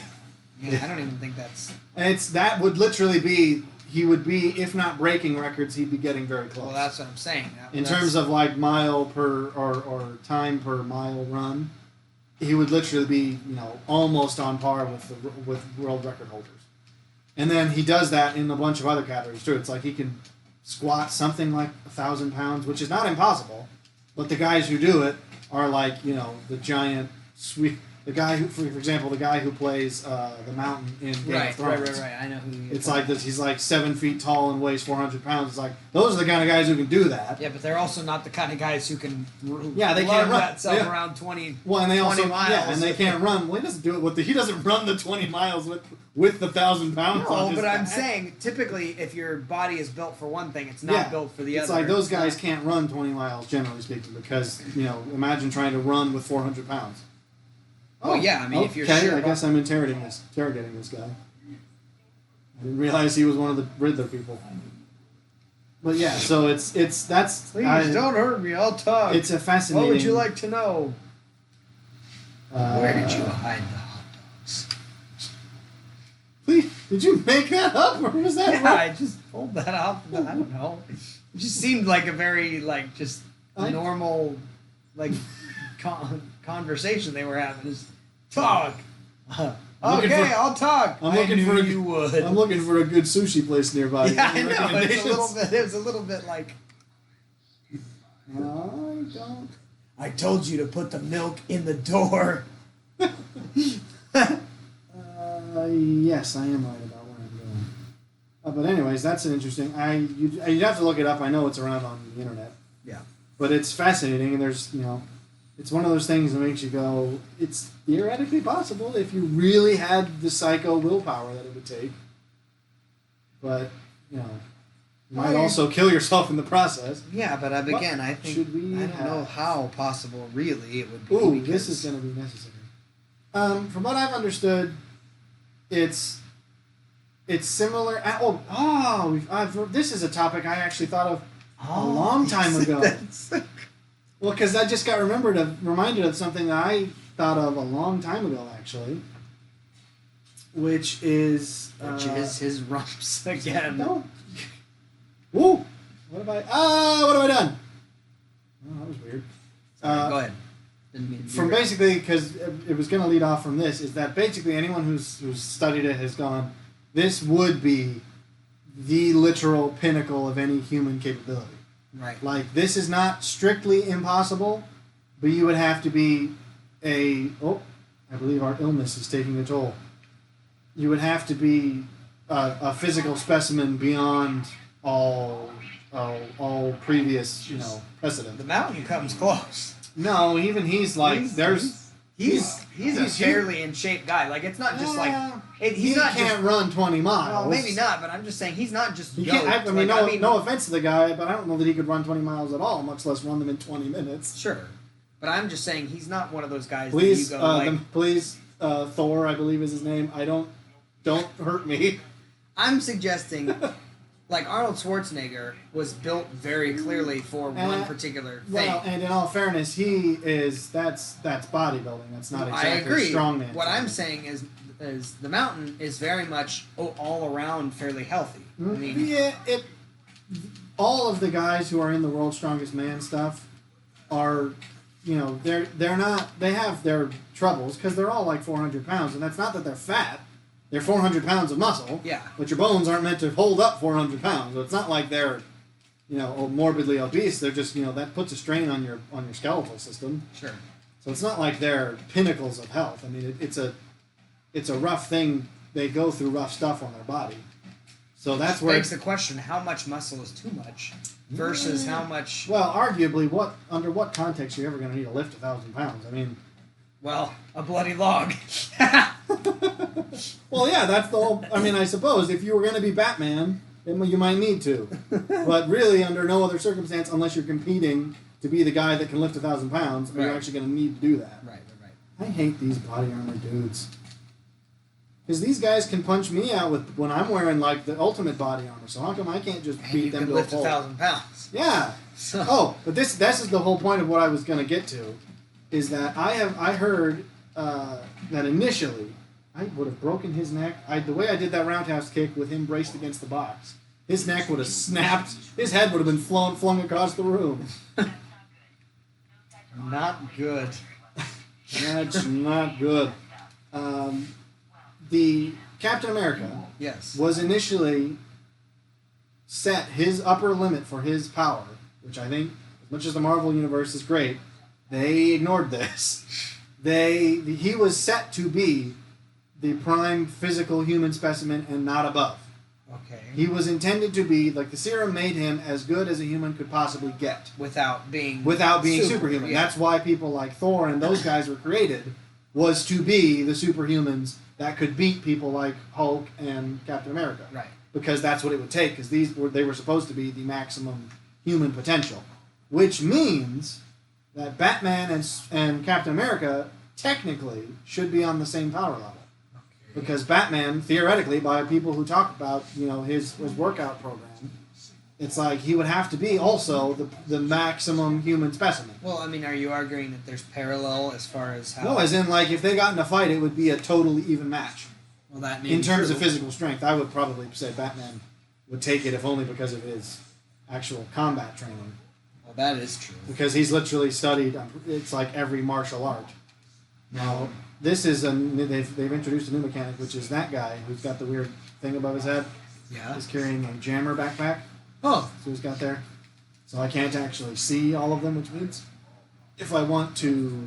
Yeah, I don't even think that's. That would literally be. He would be, if not breaking records, he'd be getting very close. Well, that's what I'm saying. In terms of like mile per or time per mile run, he would literally be almost on par with world record holders. And then he does that in a bunch of other categories too. It's like he can squat something like 1,000 pounds, which is not impossible, but the guys who do it are like the giant sweet. The guy who, for example, the guy who plays the Mountain in Game of Thrones. Right. I know who he is. It's like this. He's like 7 feet tall and weighs 400 pounds. It's like those are the kind of guys who can do that. Yeah, but they're also not the kind of guys who can. They can't run. Around 20. Well, and they 20 also miles. and they can't run. Well, he doesn't do it with he doesn't run the 20 miles with with the 1,000 pounds on No, his but I'm back. saying typically if your body is built for one thing, it's not built for the other. It's like those guys can't run 20 miles, generally speaking, because, imagine trying to run with 400 pounds. Oh, yeah, I mean, if you're okay, sure I guess I'm interrogating this guy. I didn't realize he was one of the Riddler people. But yeah, so that's... Please don't hurt me, I'll talk. It's a fascinating... What would you like to know? Where did you Uh, hide the hot dogs? Please, did you make that up, or was that... Yeah, I just pulled that out. I don't know. It just seemed like a very, just normal, conversation they were having. Just talk. Okay, I'll talk. I'm looking for you would. I'm looking for a good sushi place nearby. Yeah, I Any know. recommendations? It was a little bit like... No, I don't. I told you to put the milk in the door. Yes, I am right about where I'm going. But anyways, that's an interesting... You'd have to look it up. I know it's around on the internet. Yeah. But it's fascinating, and there's, it's one of those things that makes you go, it's theoretically possible if you really had the psycho willpower that it would take. But, you might also kill yourself in the process. Yeah, but again, I think... I don't know how possible, really, it would be. Ooh, this is going to be necessary. From what I've understood, it's similar... this is a topic I actually thought of a long time ago. Well, because I just got reminded of something that I thought of a long time ago, actually. Which is his rumps again. No. Woo! What have I done? Oh, that was weird. Sorry, go ahead. Didn't mean to From basically, because it was going to lead off from this, is that basically anyone who's studied it has gone, this would be the literal pinnacle of any human capability. Right. Like, this is not strictly impossible, but you would have to be I believe our illness is taking a toll. You would have to be a physical specimen beyond all previous, precedent. The mountain comes close. No, even he's like, He's a fairly in shape guy. Like, it's not just he can't run 20 miles. Well, maybe not, but I'm just saying he's not just. He can't. No offense to the guy, but I don't know that he could run 20 miles at all, much less run them in 20 minutes. Sure, but I'm just saying he's not one of those guys. Please, that you go, Thor, I believe is his name. Don't hurt me. I'm suggesting, Arnold Schwarzenegger was built very clearly for one particular thing. Well, and in all fairness, that's bodybuilding. That's not exactly I agree. strongman. What I'm saying is the mountain is very much all around fairly healthy. I mean, all of the guys who are in the World's Strongest Man stuff are, they're not. They have their troubles because they're all like 400 pounds, and that's not that they're fat. They're 400 pounds of muscle. Yeah. But your bones aren't meant to hold up 400 pounds. So it's not like they're, morbidly obese. They're just, that puts a strain on your skeletal system. Sure. So it's not like they're pinnacles of health. I mean, it's a rough thing. They go through rough stuff on their body. So that's where begs the question: how much muscle is too much versus how much? Well, arguably, under what context are you ever going to need to lift 1,000 pounds? I mean, a bloody log. Well, yeah, that's the whole... I mean, I suppose if you were going to be Batman, then you might need to. But really, under no other circumstance, unless you're competing to be the guy that can lift 1,000 pounds, are you actually going to need to do that. Right. I hate these body armor dudes. Because these guys can punch me out when I'm wearing, the ultimate body armor. So how come I can't just beat them to a lift pulp? 1,000 pounds. Yeah. But this is the whole point of what I was going to get to, is that I heard that initially I would have broken his neck. The way I did that roundhouse kick with him braced against the box, his neck would have snapped. His head would have been flung across the room. Not good. That's not good. The Captain America was initially set his upper limit for his power, which I think, as much as the Marvel Universe is great, they ignored this. He was set to be the prime physical human specimen and not above. Okay. He was intended to be, the serum made him as good as a human could possibly get. Without being superhuman. Yeah. That's why people like Thor and those guys were created, was to be the superhumans that could beat people like Hulk and Captain America. Right. Because that's what it would take, because they were supposed to be the maximum human potential. Which means that Batman and Captain America technically should be on the same power level. Okay. Because Batman, theoretically, by people who talk about his workout program, it's like he would have to be also the maximum human specimen. Well, I mean, are you arguing that there's parallel as far as how... No, as in, like, if they got in a fight, it would be a totally even match. Well, that may in be terms true. of physical strength, I would probably say Batman would take it, if only because of his actual combat training. Well, that is true. Because he's literally studied, it's like every martial art. Now, this is, they've introduced a new mechanic, which is that guy who's got the weird thing above his head. Yeah. He's carrying a jammer backpack. Oh. So he's got there. So I can't actually see all of them, which means if I want to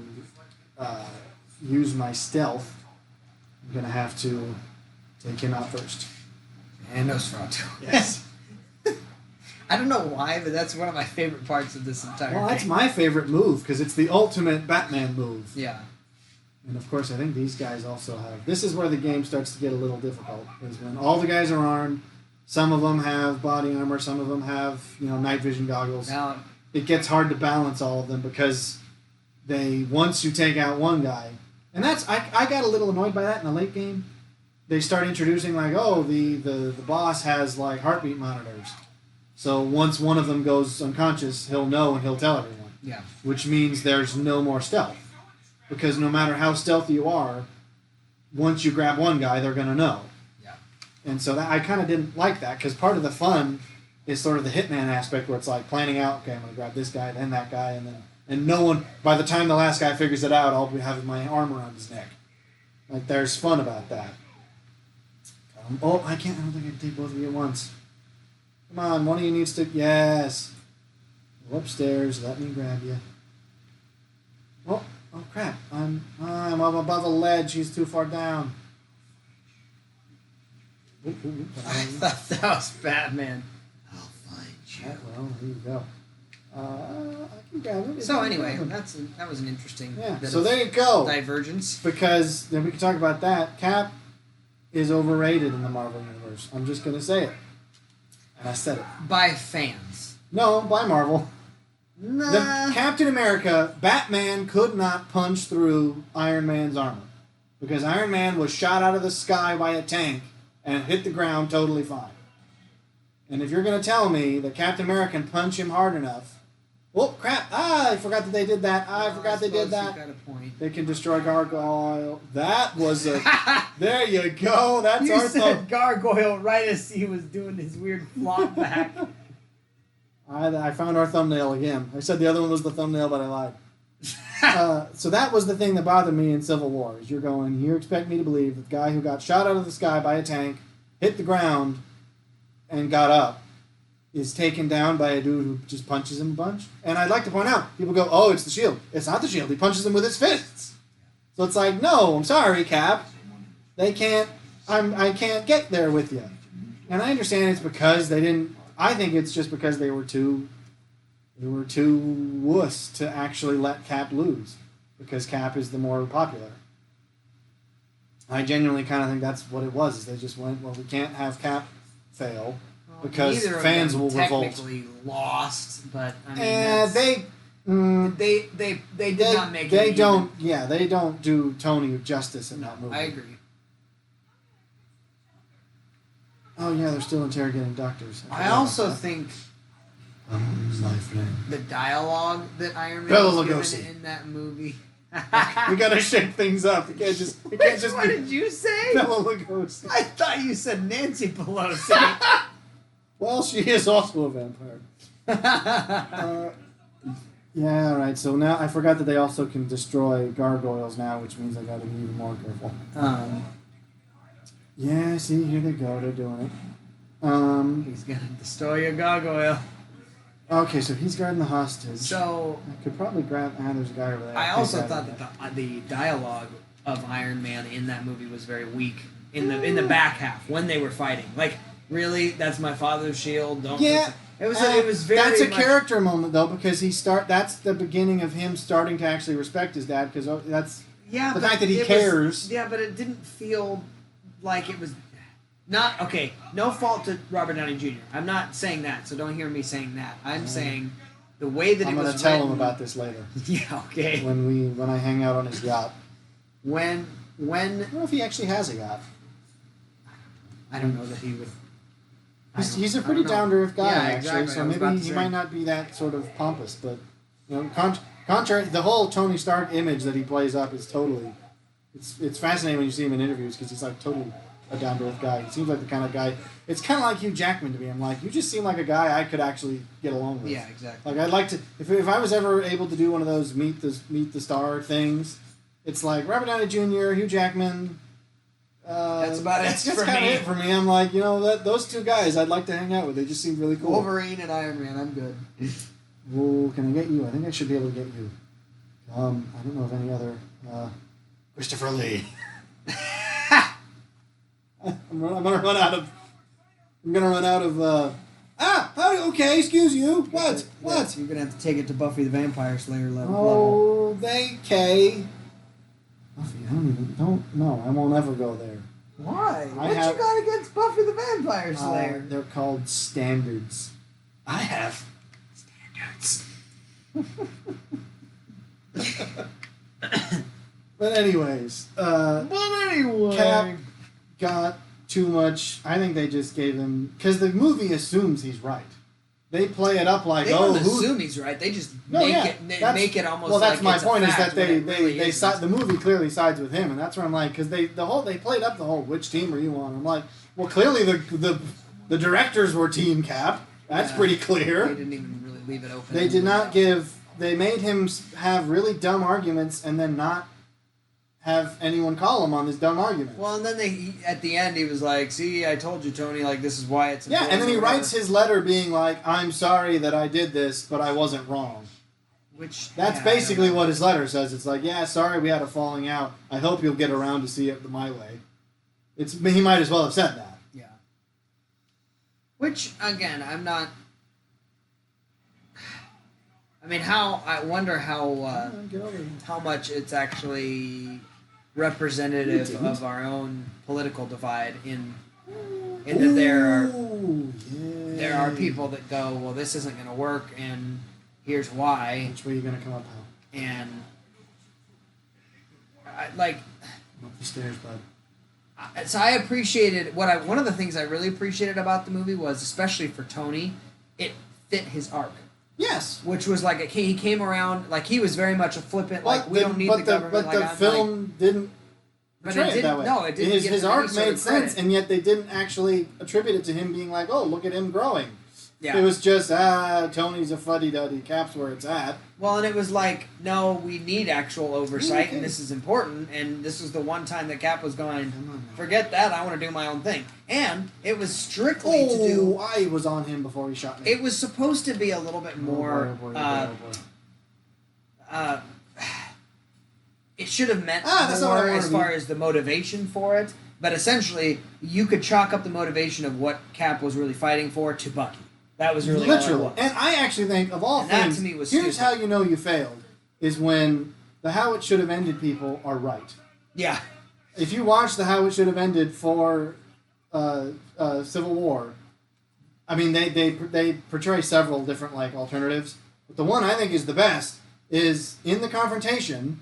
use my stealth, I'm going to have to take him out first. And Nosferatu. Yes. I don't know why, but that's one of my favorite parts of this entire game. Well, that's my favorite move, because it's the ultimate Batman move. Yeah. And of course, I think these guys also have... This is where the game starts to get a little difficult, is when all the guys are armed, some of them have body armor, some of them have, night vision goggles. Now, it gets hard to balance all of them, because once you take out one guy... And that's... I got a little annoyed by that in the late game. They start introducing, like, the boss has, like, heartbeat monitors. So once one of them goes unconscious, he'll know and he'll tell everyone. Yeah. Which means there's no more stealth. Because no matter how stealthy you are, once you grab one guy, they're going to know. Yeah. And so I kind of didn't like that, because part of the fun is sort of the Hitman aspect, where it's like planning out, okay, I'm going to grab this guy, then that guy, and no one, by the time the last guy figures it out, I'll be having my arm around his neck. Like, there's fun about that. I don't think I can take both of you at once. Come on, one of you needs to... Yes. Go upstairs, let me grab you. Oh crap. I'm up above a ledge, he's too far down. I thought that was Batman. I'll find you. Well, there you go. I can grab him. So anyway, that was an interesting bit so of there you go. divergence. Because, then we can talk about that, Cap is overrated in the Marvel Universe. I'm just going to say it. And I said it. By fans. No, by Marvel. Nah. The Captain America, Batman could not punch through Iron Man's armor. Because Iron Man was shot out of the sky by a tank and hit the ground totally fine. And if you're going to tell me that Captain America can punch him hard enough... Oh, crap. I forgot that they did that. I forgot they did that. You got a point. They can destroy Gargoyle. That was a... There you go. That's you our said Gargoyle right as he was doing his weird flop back. I found our thumbnail again. I said the other one was the thumbnail, but I lied. So that was the thing that bothered me in Civil War. Is you expect me to believe that the guy who got shot out of the sky by a tank, hit the ground, and got up, is taken down by a dude who just punches him a bunch. And I'd like to point out, people go, oh, it's the shield. It's not the shield. He punches him with his fists. So it's like, no, I'm sorry, Cap. I can't get there with you. And I understand it's because they didn't... I think it's just because they were too wuss to actually let Cap lose. Because Cap is the more popular. I genuinely kind of think that's what it was. Is they just went, well, we can't have Cap fail because fans will revolt. Technically lost, but I mean, they did not make. They don't. Yeah, they don't do Tony justice in that movie. I agree. Oh yeah, they're still interrogating doctors. I also think the dialogue that Iron Man was given in that movie. We gotta shake things up. It can't just What be did you say? Bela Lugosi. I thought you said Nancy Pelosi. Well, she is also a vampire. Yeah, all right. So now I forgot that they also can destroy gargoyles now, which means I got to be even more careful. Yeah, see, here they go. They're doing it. He's gonna destroy your gargoyle. Okay, so he's guarding the hostage. So I could probably grab. There's a guy over there. I also thought that the dialogue of Iron Man in that movie was very weak in the back half when they were fighting. Like, really, that's my father's shield. Don't. Yeah. It was very. That's a character moment though, because that's the beginning of him starting to actually respect his dad. Because Yeah, The but fact that he it cares. Yeah, but it didn't feel like it was not okay. No fault to Robert Downey Jr. I'm not saying that, so don't hear me saying that. I'm saying the way that I'm it was going to tell written, him about this later. Yeah, okay. When I hang out on his yacht. When I don't know if he actually has a yacht. I don't know that he would. He's a pretty down to earth guy, Yeah, actually. exactly. So I was about maybe to he say. might not be that sort of pompous, but contrary, the whole Tony Stark image that he plays up is totally. It's fascinating when you see him in interviews because he's like totally a down to earth guy. He seems like the kind of guy. It's kind of like Hugh Jackman to me. I'm like, you just seem like a guy I could actually get along with. Yeah, exactly. Like I'd like to if I was ever able to do one of those meet the star things. It's like Robert Downey Jr., Hugh Jackman. That's about it That's for kind of me. it for me. I'm like, those two guys I'd like to hang out with. They just seem really cool. Wolverine and Iron Man. I'm good. Well, can I get you? I think I should be able to get you. I don't know of any other. Christopher Lee. I'm gonna run out of. Okay, excuse you. What? You're gonna have to take it to Buffy the Vampire Slayer level. Oh, Buffy, no, I won't ever go there. Why? I What have- you got against Buffy the Vampire Slayer? They're called standards. I have. But anyways, Cap got too much. I think they just gave him because the movie assumes he's right. They play it up like, They oh, don't who? assume he's right. They just No, make yeah, it that's- make it almost. Well, that's like my it's point. A Is fact that when it really they isn't. the movie clearly sides with him, and that's where I'm like, because they played up the whole which team are you on? I'm like, well, clearly the directors were Team Cap. That's Yeah. pretty They clear. didn't even really leave it open. They did not give. They made him have really dumb arguments, and then not have anyone call him on this dumb argument. Well, and then at the end he was like, "See, I told you, Tony. Like this is why it's Yeah, important," and then he or whatever. writes his letter being like, I'm sorry that I did this, but I wasn't wrong. Which That's yeah, I basically don't know. what his letter says. It's like, yeah, sorry we had a falling out. I hope you'll get around to see it my way. He might as well have said that. Yeah. Which again, I'm not. I mean, I wonder how much it's actually representative of our own political divide in that there are people that go, well, this isn't going to work, and here's why, Which way are you going to come up, Hal? and Up the stairs, bud. so I appreciated one of the things I really appreciated about the movie was, especially for Tony, it fit his arc. Yes. Which was like he came around like he was very much a flippant we don't need the government. But like, the I'm film didn't But portray it it didn't- that way. no, it didn't give His him arc any sort made of sense, credit. and yet they didn't actually attribute it to him being like, oh, look at him growing. Yeah. It was just, Tony's a fuddy-duddy, Cap's where it's at. Well, and it was like, no, we need actual oversight, Okay. and this is important, and this was the one time that Cap was going, Come on now. forget that, I want to do my own thing. And it was strictly to do. I was on him before he shot me. It was supposed to be a little bit more. It should have meant that's not what I more wanted as to far be. as the motivation for it, but essentially, you could chalk up the motivation of what Cap was really fighting for to Bucky. That was really Literally. all it was. And I actually think, of all And that things, to me was here's stupid. how you know you failed, is when the how it should have ended people are right. Yeah. If you watch the how it should have ended for Civil War, I mean, they portray several different, alternatives, but the one I think is the best is in the confrontation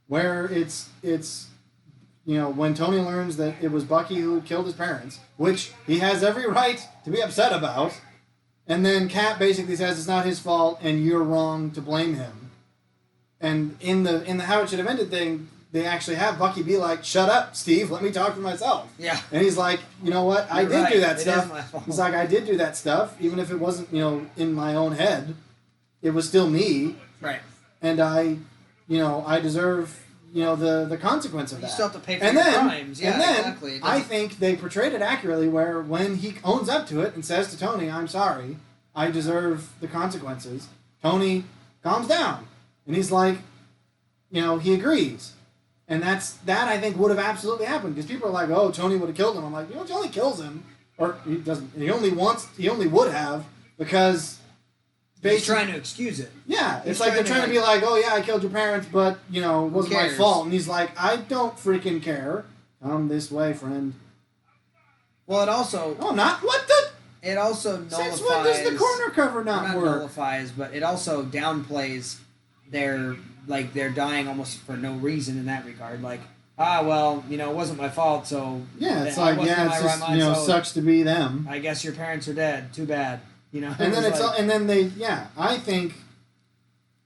where it's when Tony learns that it was Bucky who had killed his parents, which he has every right to be upset about, and then Cap basically says it's not his fault and you're wrong to blame him. And in the how it should have ended thing, they actually have Bucky be like, "Shut up, Steve. Let me talk for myself." Yeah. And he's like, "You know what? I You're did right. do that It stuff." is my fault. He's like, "I did do that stuff, even if it wasn't, in my own head. It was still me, Right. and I deserve." The consequence of that. You still have to pay for and your then, crimes. Yeah, and then, exactly. It I doesn't- think they portrayed it accurately where when he owns up to it and says to Tony, I'm sorry, I deserve the consequences, Tony calms down. And he's like, he agrees. And that I think would have absolutely happened because people are like, oh, Tony would have killed him. I'm like, Tony kills him. Or he doesn't. He only would have because He's trying to excuse it. Yeah, He's it's like they're trying to be like, oh yeah, I killed your parents, but it wasn't my cares? fault. And he's like, I don't freaking care. Come this way, friend. Well, it also... Oh, not what the... It also nullifies... Since when does the corner cover not work? Nullifies, but it also downplays their they're dying almost for no reason in that regard. Like, it wasn't my fault, so... Yeah, it's like, it's just, sucks to be them. I guess your parents are dead. Too bad. And then I think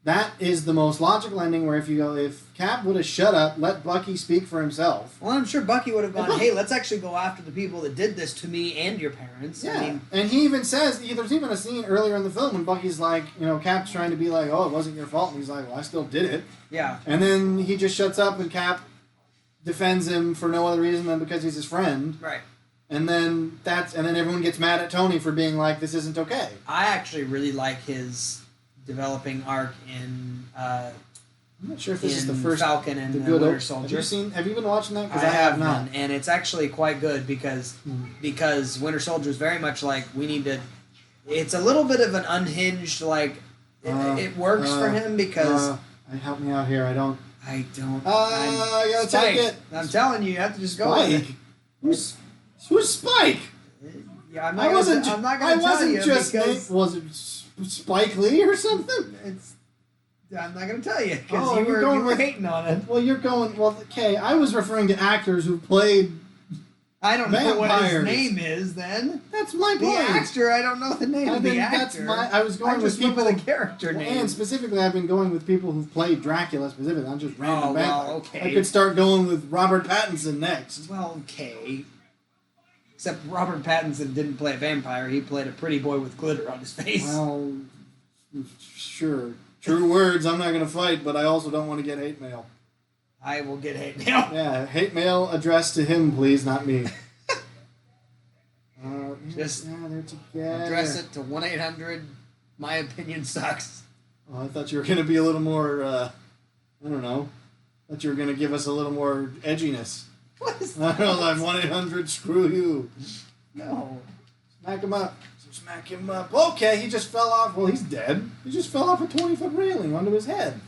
that is the most logical ending where if Cap would have shut up, let Bucky speak for himself. Well, I'm sure Bucky would have gone, hey, let's actually go after the people that did this to me and your parents. Yeah, and he even says, there's even a scene earlier in the film when Bucky's like, Cap's trying to be like, oh, it wasn't your fault, and he's like, well, I still did it. Yeah. And then he just shuts up and Cap defends him for no other reason than because he's his friend. Right. And then everyone gets mad at Tony for being like, this isn't okay. I actually really like his developing arc in I'm not sure if this is the first Falcon and the Winter Soldier. Have you been watching that? Because I have not. And it's actually quite good because Winter Soldier is very much like we need to. It's a little bit of an unhinged it works for him because. Help me out here. I don't. I gotta take it. I'm telling you, you have to just go with it. Who's Spike? Yeah, I'm not going to tell you because... Was it Spike Lee or something? I'm not going to tell you because you were hating on it. Well, you're going... Well, okay, I was referring to actors who played I don't vampires. know what his name is then. That's my point. The actor, I don't know the name of the actor. I was going with people... with the character name. And specifically, I've been going with people who've played Dracula specifically. I'm just random vampires. Okay. I could start going with Robert Pattinson next. Well, okay. Except Robert Pattinson didn't play a vampire. He played a pretty boy with glitter on his face. Well, sure. True words. I'm not going to fight, but I also don't want to get hate mail. I will get hate mail. Yeah, hate mail addressed to him, please, not me. Just they're together. Address it to 1-800. My opinion sucks. Oh, I thought you were going to be a little more. I don't know. I thought you were going to give us a little more edginess. What is I that? don't know, like 1-800 screw you. No. Smack him up. Smack him up. Okay, he just fell off. Well, he's dead. He just fell off a 20-foot railing onto his head.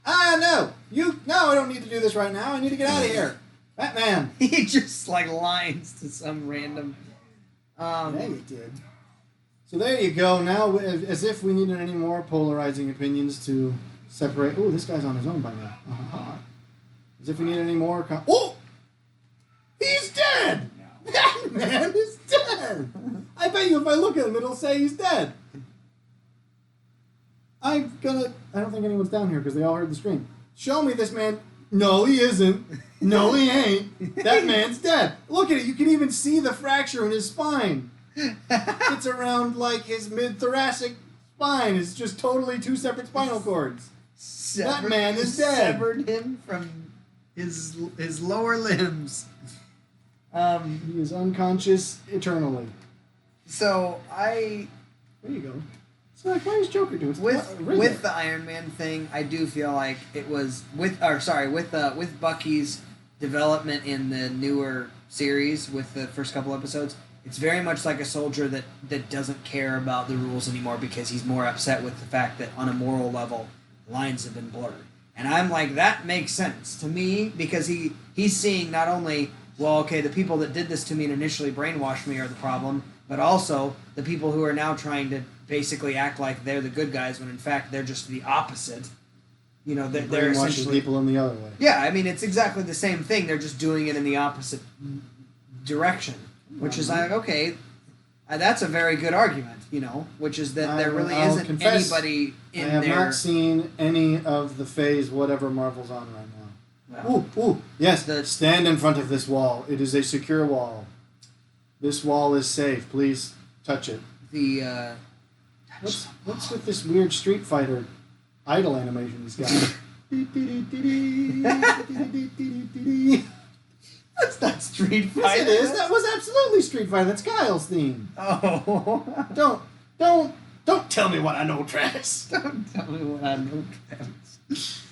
No. No, I don't need to do this right now. I need to get out of here. Batman. He just lines to some random... Yeah, you did. So there you go. Now, as if we needed any more polarizing opinions to separate... Oh, this guy's on his own by now. Uh-huh. As if we need any more... Oh! He's dead! No. That man is dead! I bet you if I look at him, it'll say he's dead. I don't think anyone's down here because they all heard the scream. Show me this man. No, he isn't. No, he ain't. That man's dead. Look at it. You can even see the fracture in his spine. It's around his mid-thoracic spine. It's just totally two separate spinal cords. That man is dead. Severed him from his lower limbs. He is unconscious eternally. So There you go. So why is Joker doing with the Iron Man thing? I do feel like it was with Bucky's development in the newer series with the first couple episodes. It's very much like a soldier that doesn't care about the rules anymore because he's more upset with the fact that on a moral level, lines have been blurred. And I'm like, that makes sense to me because he's seeing not only, the people that did this to me and initially brainwashed me are the problem, but also the people who are now trying to basically act like they're the good guys when in fact they're just the opposite. They're essentially people in the other way. Yeah, I mean it's exactly the same thing. They're just doing it in the opposite direction, which is like that's a very good argument. Which is that there really isn't anybody in there. I have not seen any of the Phase whatever Marvel's on right now. Ooh, yes. Stand in front of this wall. It is a secure wall. This wall is safe. Please touch it. What's with this weird Street Fighter idle animation he's got? That's not Street Fighter. Yes, it is. That was absolutely Street Fighter. That's Kyle's theme. Oh. Don't tell me what I know, Travis. Don't tell me what I know, Travis.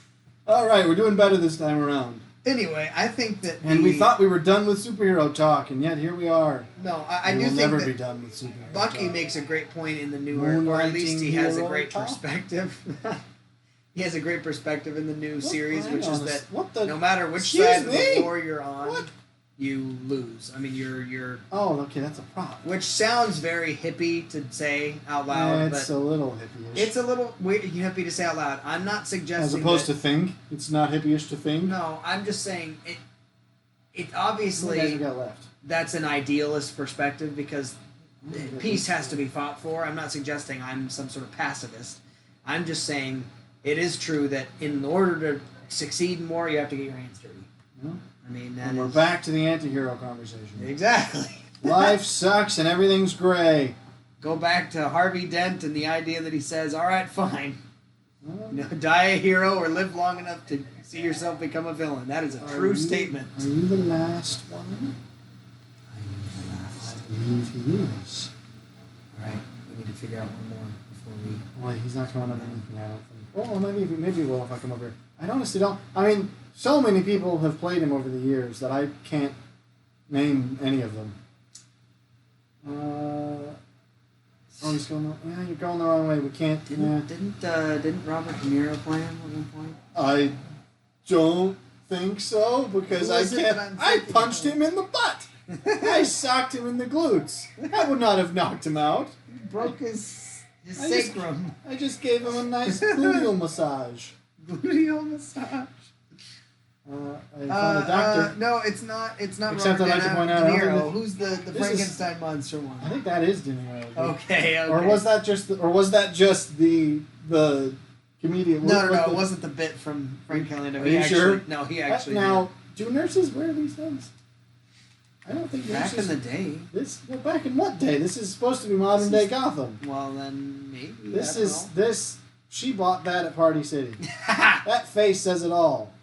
All right, we're doing better this time around. Anyway, I think that And we thought we were done with superhero talk, and yet here we are. No, I we do will think never that be done with superhero Bucky talk. makes a great point in the newer, or at least he has a Moonlighting great hero perspective. He has a great perspective in the new series, hang which on is a that s- what the- no matter which Excuse side of me? the war you're on, What? you lose. I mean, you're Oh, okay, that's a prop. which sounds very hippie to say out loud, It's but a little hippie-ish. it's a little weird, hippie to say out loud. I'm not suggesting As opposed that, to think. It's not hippie-ish to think. no. I'm just saying it. It How many guys we obviously got left? that's an idealist perspective because peace has to be fought for. I'm not suggesting I'm some sort of pacifist. I'm just saying it is true that in order to succeed in war, you have to get your hands dirty. Yeah. I mean, that And we're is- back to the anti-hero conversation. Exactly. Life sucks and everything's gray. Go back to Harvey Dent and the idea that he says, all right, fine. Well, You know, die a hero or live long enough to see yourself become a villain. That is a true statement. Are you the last one? I believe he is. All right, we need to figure out one more before we... Well, he's not coming up with anything, I don't think. Oh, maybe he will if I come over here. I honestly don't. I mean, so many people have played him over the years that I can't name any of them. Oh, he's going. Yeah, you're going the wrong way. We can't. Didn't Robert De Niro play him at one point? I don't think so because Who I is it can't. that I'm I thinking punched of? him in the butt. I socked him in the glutes. That would not have knocked him out. Broke his I just- sacrum. I just gave him a nice gluteal massage. Gluteal massage. I found a doctor. No, it's not. It's not Except Robert I'd like to De point out, I don't Niro. think Who's the this is- Frankenstein monster I one? think that is De Niro. Okay. Or was that just? Or was that just the comedian? No, What- what it the- wasn't the bit from Frank Kelly. No, Are he you actually, sure? No, he actually. Now, do nurses wear these things? I don't think did. Back nurses. in the day. Back in what day? This is supposed to be modern day Gotham. Well, then maybe. This I don't is know. this. She bought that at Party City. That face says it all.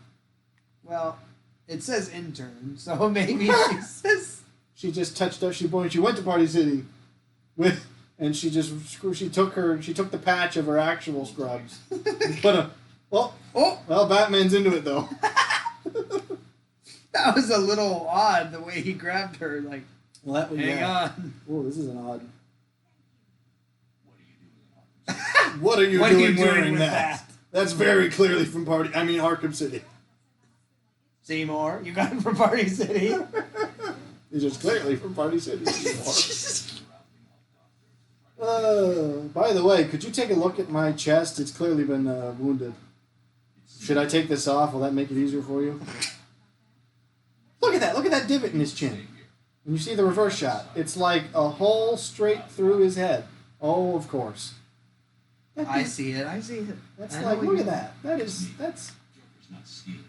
Well, it says intern, so maybe she says. She just touched up. She went to Party City, and she took the patch of her actual scrubs, and put a. Well, Batman's into it though. That was a little odd the way he grabbed her. Like, Well, that would hang on. Oh, this is an odd. What are you doing? What are you doing What are you doing wearing with that? that? That's very clearly from Arkham City. Seymour, you got it from Party City. It's just clearly from Party City. By the way, could you take a look at my chest? It's clearly been wounded. Should I take this off? Will that make it easier for you? Look at that. Look at that divot in his chin. When you see the reverse shot, it's like a hole straight through his head. Oh, of course. I see it. That's I know like, what look you at that. That's Joker's not stealing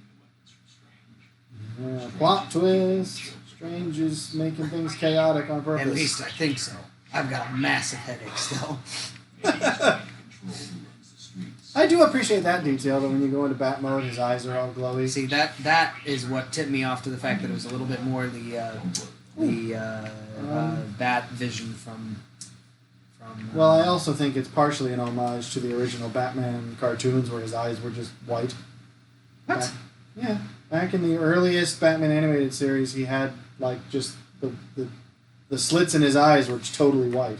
the weapons from Strange. yeah, plot twist. Strange is making things chaotic on purpose. At least I think so. I've got a massive headache still. Maybe he's got control who runs the streets. I do appreciate that detail that when you go into bat mode, his eyes are all glowy. See, that is what tipped me off to the fact that it was a little bit more the bat vision from. Well, I also think it's partially an homage to the original Batman cartoons where his eyes were just white. What? Back in the earliest Batman animated series, he had like just the slits in his eyes were totally white.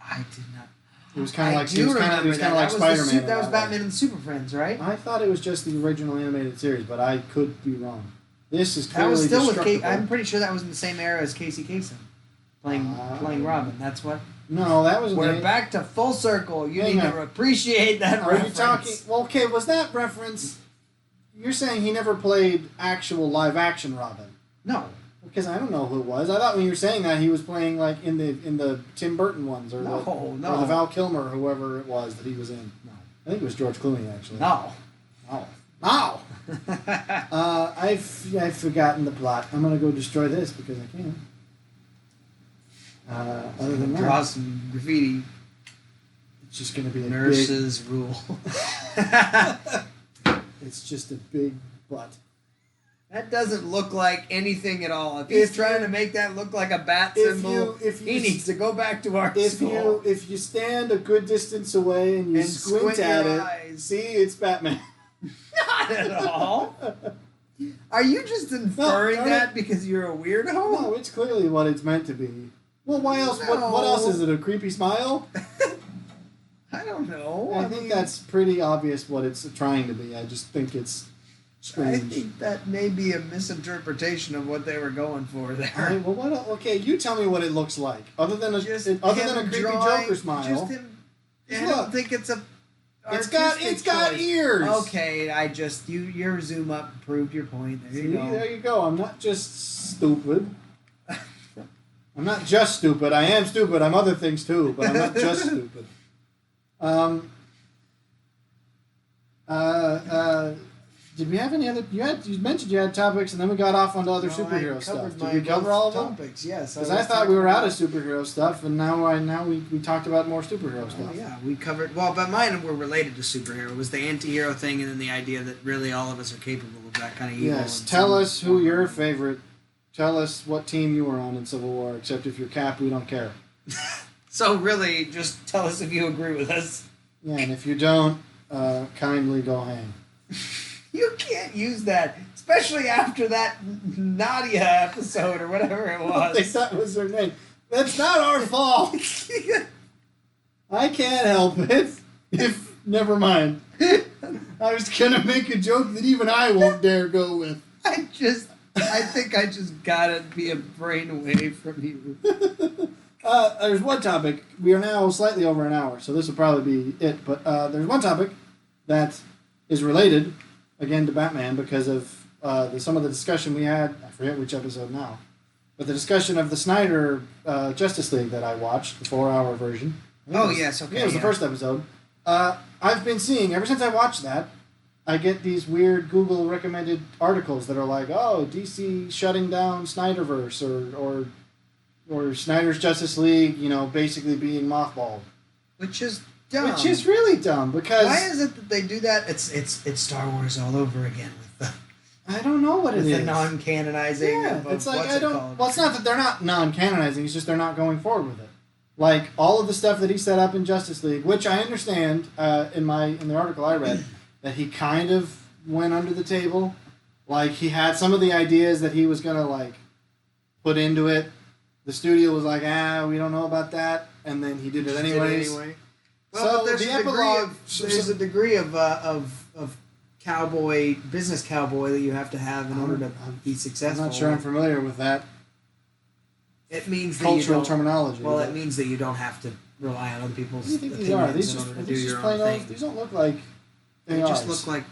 I did not. It was kind of like I do remember like that. That was Spider-Man. That was Batman and the Super Friends, right? I thought it was just the original animated series, but I could be wrong. This is clearly That was still with destructible. I'm pretty sure that was in the same era as Casey Kasem, playing Robin. That's what. No, that was. We're back to full circle. You Hang need on. to appreciate that Are reference. you talking? Well, okay, was that reference? You're saying he never played actual live action Robin? No. Because I don't know who it was. I thought when you were saying that he was playing like in the Tim Burton ones or No, or no. the Val Kilmer or whoever it was that he was in. No. I think it was George Clooney actually. No. No. I've forgotten the plot. I'm gonna go destroy this because I can. Other than that, Draw some graffiti. it's just gonna be a Nurses rule. big. It's just a big butt. That doesn't look like anything at all. If he's trying to make that look like a bat symbol, he needs to go back to art school. If you stand a good distance away and you And squint squint at your it, eyes. see it's Batman. Not at all. Are you just inferring No, that because you're a weirdo? No, it's clearly what it's meant to be. Well, why else? No. What else is it? A creepy smile? I don't know. I think that's pretty obvious what it's trying to be. I just think it's strange. I think that may be a misinterpretation of what they were going for there. Well, what? Okay, you tell me what it looks like, other than a creepy Joker smile. Just him. I don't think it's a. It's got ears. Okay, your zoom up proved your point. There you go. There you go. I'm not just stupid. I'm not just stupid. I am stupid. I'm other things too, but I'm not just stupid. Did we have any other? You mentioned you had topics, and then we got off onto other superhero stuff. Did we cover all of them? Topics, yes. Because I thought we were out of superhero stuff, and now we talked about more superhero stuff. Oh, yeah, we covered. Well, but mine were related to superhero. It was the anti-hero thing, and then the idea that really all of us are capable of that kind of evil. Yes. Tell us who your favorite. Tell us what team you were on in Civil War. Except if you're Cap, we don't care. So really, just tell us if you agree with us. Yeah, and if you don't, kindly go hang. You can't use that, especially after that Nadia episode or whatever it was. I think that was her name. That's not our fault. I can't help it. Never mind. I was gonna make a joke that even I won't dare go with. I think I just gotta be a brain away from you. There's one topic. We are now slightly over an hour, so this will probably be it. But there's one topic that is related, again, to Batman because of some of the discussion we had. I forget which episode now. But the discussion of the Snyder Justice League that I watched, the 4-hour version. Oh, yes, okay. Yeah, it was the first episode. I've been seeing, ever since I watched that, I get these weird Google recommended articles that are like, oh, DC shutting down Snyderverse or Snyder's Justice League, basically being mothballed. Which is dumb. Which is really dumb because why is it that they do that? It's Star Wars all over again with the I don't know what it is. The non-canonizing. Yeah, of it's like what's I don't. called? Well, it's not that they're not non-canonizing. It's just they're not going forward with it. Like all of the stuff that he set up in Justice League, which I understand in the article I read, that he kind of went under the table. Like he had some of the ideas that he was gonna put into it. The studio was like, we don't know about that, and then he did it anyways. Well, so but there's the a epilogue. there's a degree of cowboy, business cowboy that you have to have in order to be successful. I'm not sure I'm familiar with that. It means that cultural you don't, terminology. Well, it means that you don't have to rely on other people's What do you think opinions these are? in order to do your own thing. These don't look like They just look like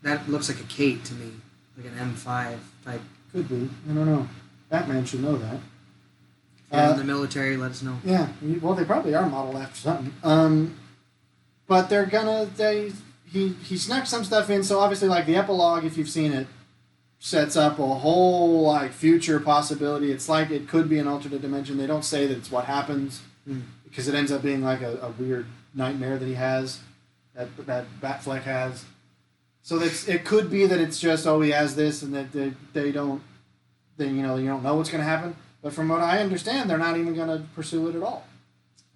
that. Looks like a Kate to me, like an M5 type. Could be. I don't know. Batman should know that. If you're in the military, let us know. Yeah. Well, they probably are modeled after something. But they're gonna. He snuck some stuff in. So obviously, the epilogue, if you've seen it, sets up a whole future possibility. It's like it could be an alternate dimension. They don't say that it's what happens because it ends up being a weird nightmare that he has, that Batfleck has. So it could be that it's just he has this and that they don't you don't know what's going to happen. But from what I understand, they're not even going to pursue it at all.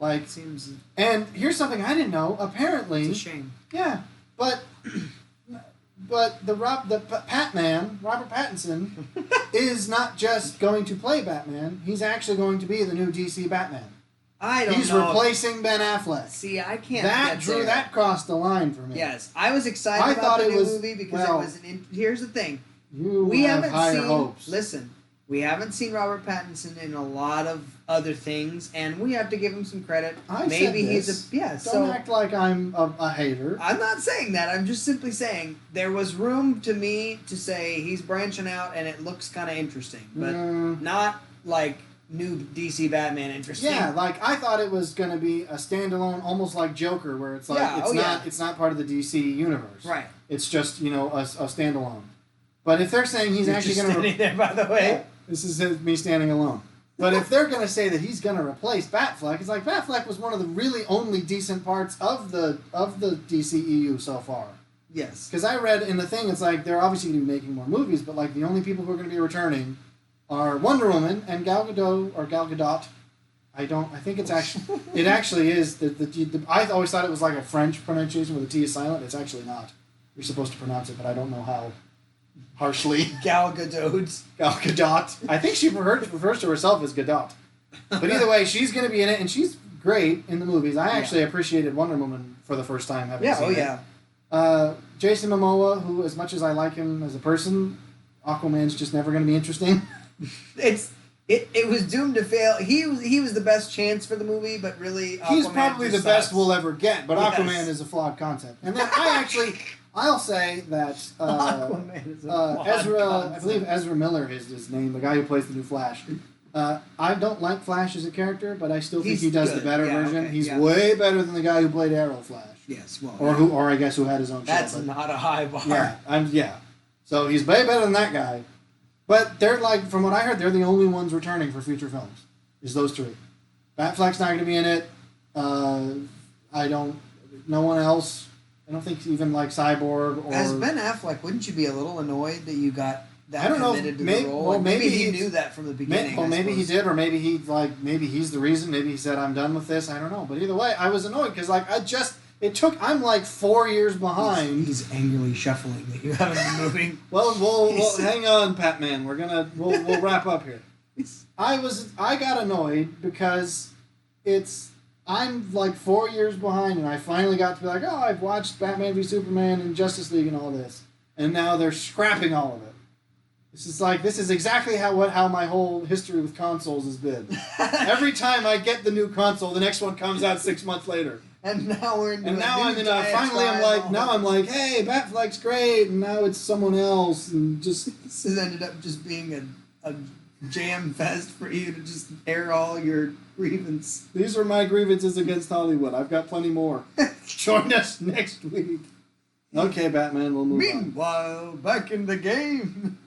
It seems. And here's something I didn't know. Apparently, It's a shame. Yeah, but Batman, Robert Pattinson, is not just going to play Batman. He's actually going to be the new DC Batman. I don't He's know. replacing Ben Affleck. See, I can't. That crossed the line for me. Yes, I was excited about the new movie because well, it was here's the thing. We haven't seen. hopes. Listen, we haven't seen Robert Pattinson in a lot of other things, and we have to give him some credit. Maybe he's Don't act like I'm a hater. I'm not saying that. I'm just simply saying there was room to me to say he's branching out, and it looks kind of interesting, but not like new DC Batman interesting. Yeah, I thought it was going to be a standalone, almost like Joker, where it's it's not part of the DC universe. Right. It's just a standalone. But if they're saying he's actually going to standing there, by the way. Yeah, this is me standing alone. But if they're going to say that he's going to replace Batfleck, it's like Batfleck was one of the really only decent parts of the DCEU so far. Yes. Because I read in the thing, it's like they're obviously going to be making more movies, but the only people who are going to be returning are Wonder Woman and Gal Gadot. I think it's actually it actually is I always thought it was like a French pronunciation where the T is silent. It's actually not. You're supposed to pronounce it, but I don't know how harshly. Gal Gadot. Gal Gadot. I think she refers to herself as Gadot. But either way, she's going to be in it, and she's great in the movies. I actually appreciated Wonder Woman for the first time having seen it. Jason Momoa, who, as much as I like him as a person, Aquaman's just never going to be interesting. It was doomed to fail. He was the best chance for the movie, but really Aquaman he's probably the best we'll ever get. But Yes. Aquaman is a flawed concept. And then I'll say that Aquaman is a flawed I believe Ezra Miller is his name, the guy who plays the new Flash. I don't like Flash as a character, but I still think He's he does good. the better Yeah, version. okay, He's yeah. way better than the guy who played Arrow Flash. Yes, well, Or I guess who had his own show. that's but- not a high bar. Yeah. So he's way better than that guy. But they're like, from what I heard, they're the only ones returning for future films. Is those three. Batfleck's not going to be in it. No one else. I don't think even like Cyborg or. As Ben Affleck, wouldn't you be a little annoyed that you got that I don't know, committed to maybe- the role? well, Like, maybe he he's- knew that from the beginning. Maybe he did, or maybe he's the reason. Maybe he said, "I'm done with this." I don't know, but either way, I was annoyed because I'm like 4 years behind. He's angrily shuffling that you haven't been moving. Well, hang on, Patman. We'll wrap up here. I got annoyed because I'm like 4 years behind, and I finally got to be like, oh, I've watched Batman v Superman and Justice League and all this, and now they're scrapping all of it. This is exactly how my whole history with consoles has been. Every time I get the new console, the next one comes out 6 months later. And now we're into And now I'm like, hey, Batfleck's great, and now it's someone else, and just This has ended up just being a jam fest for you to just air all your grievances. these are my grievances against Hollywood. I've got plenty more. Join us next week. Okay, Batman, we'll move on. Meanwhile, back in the game.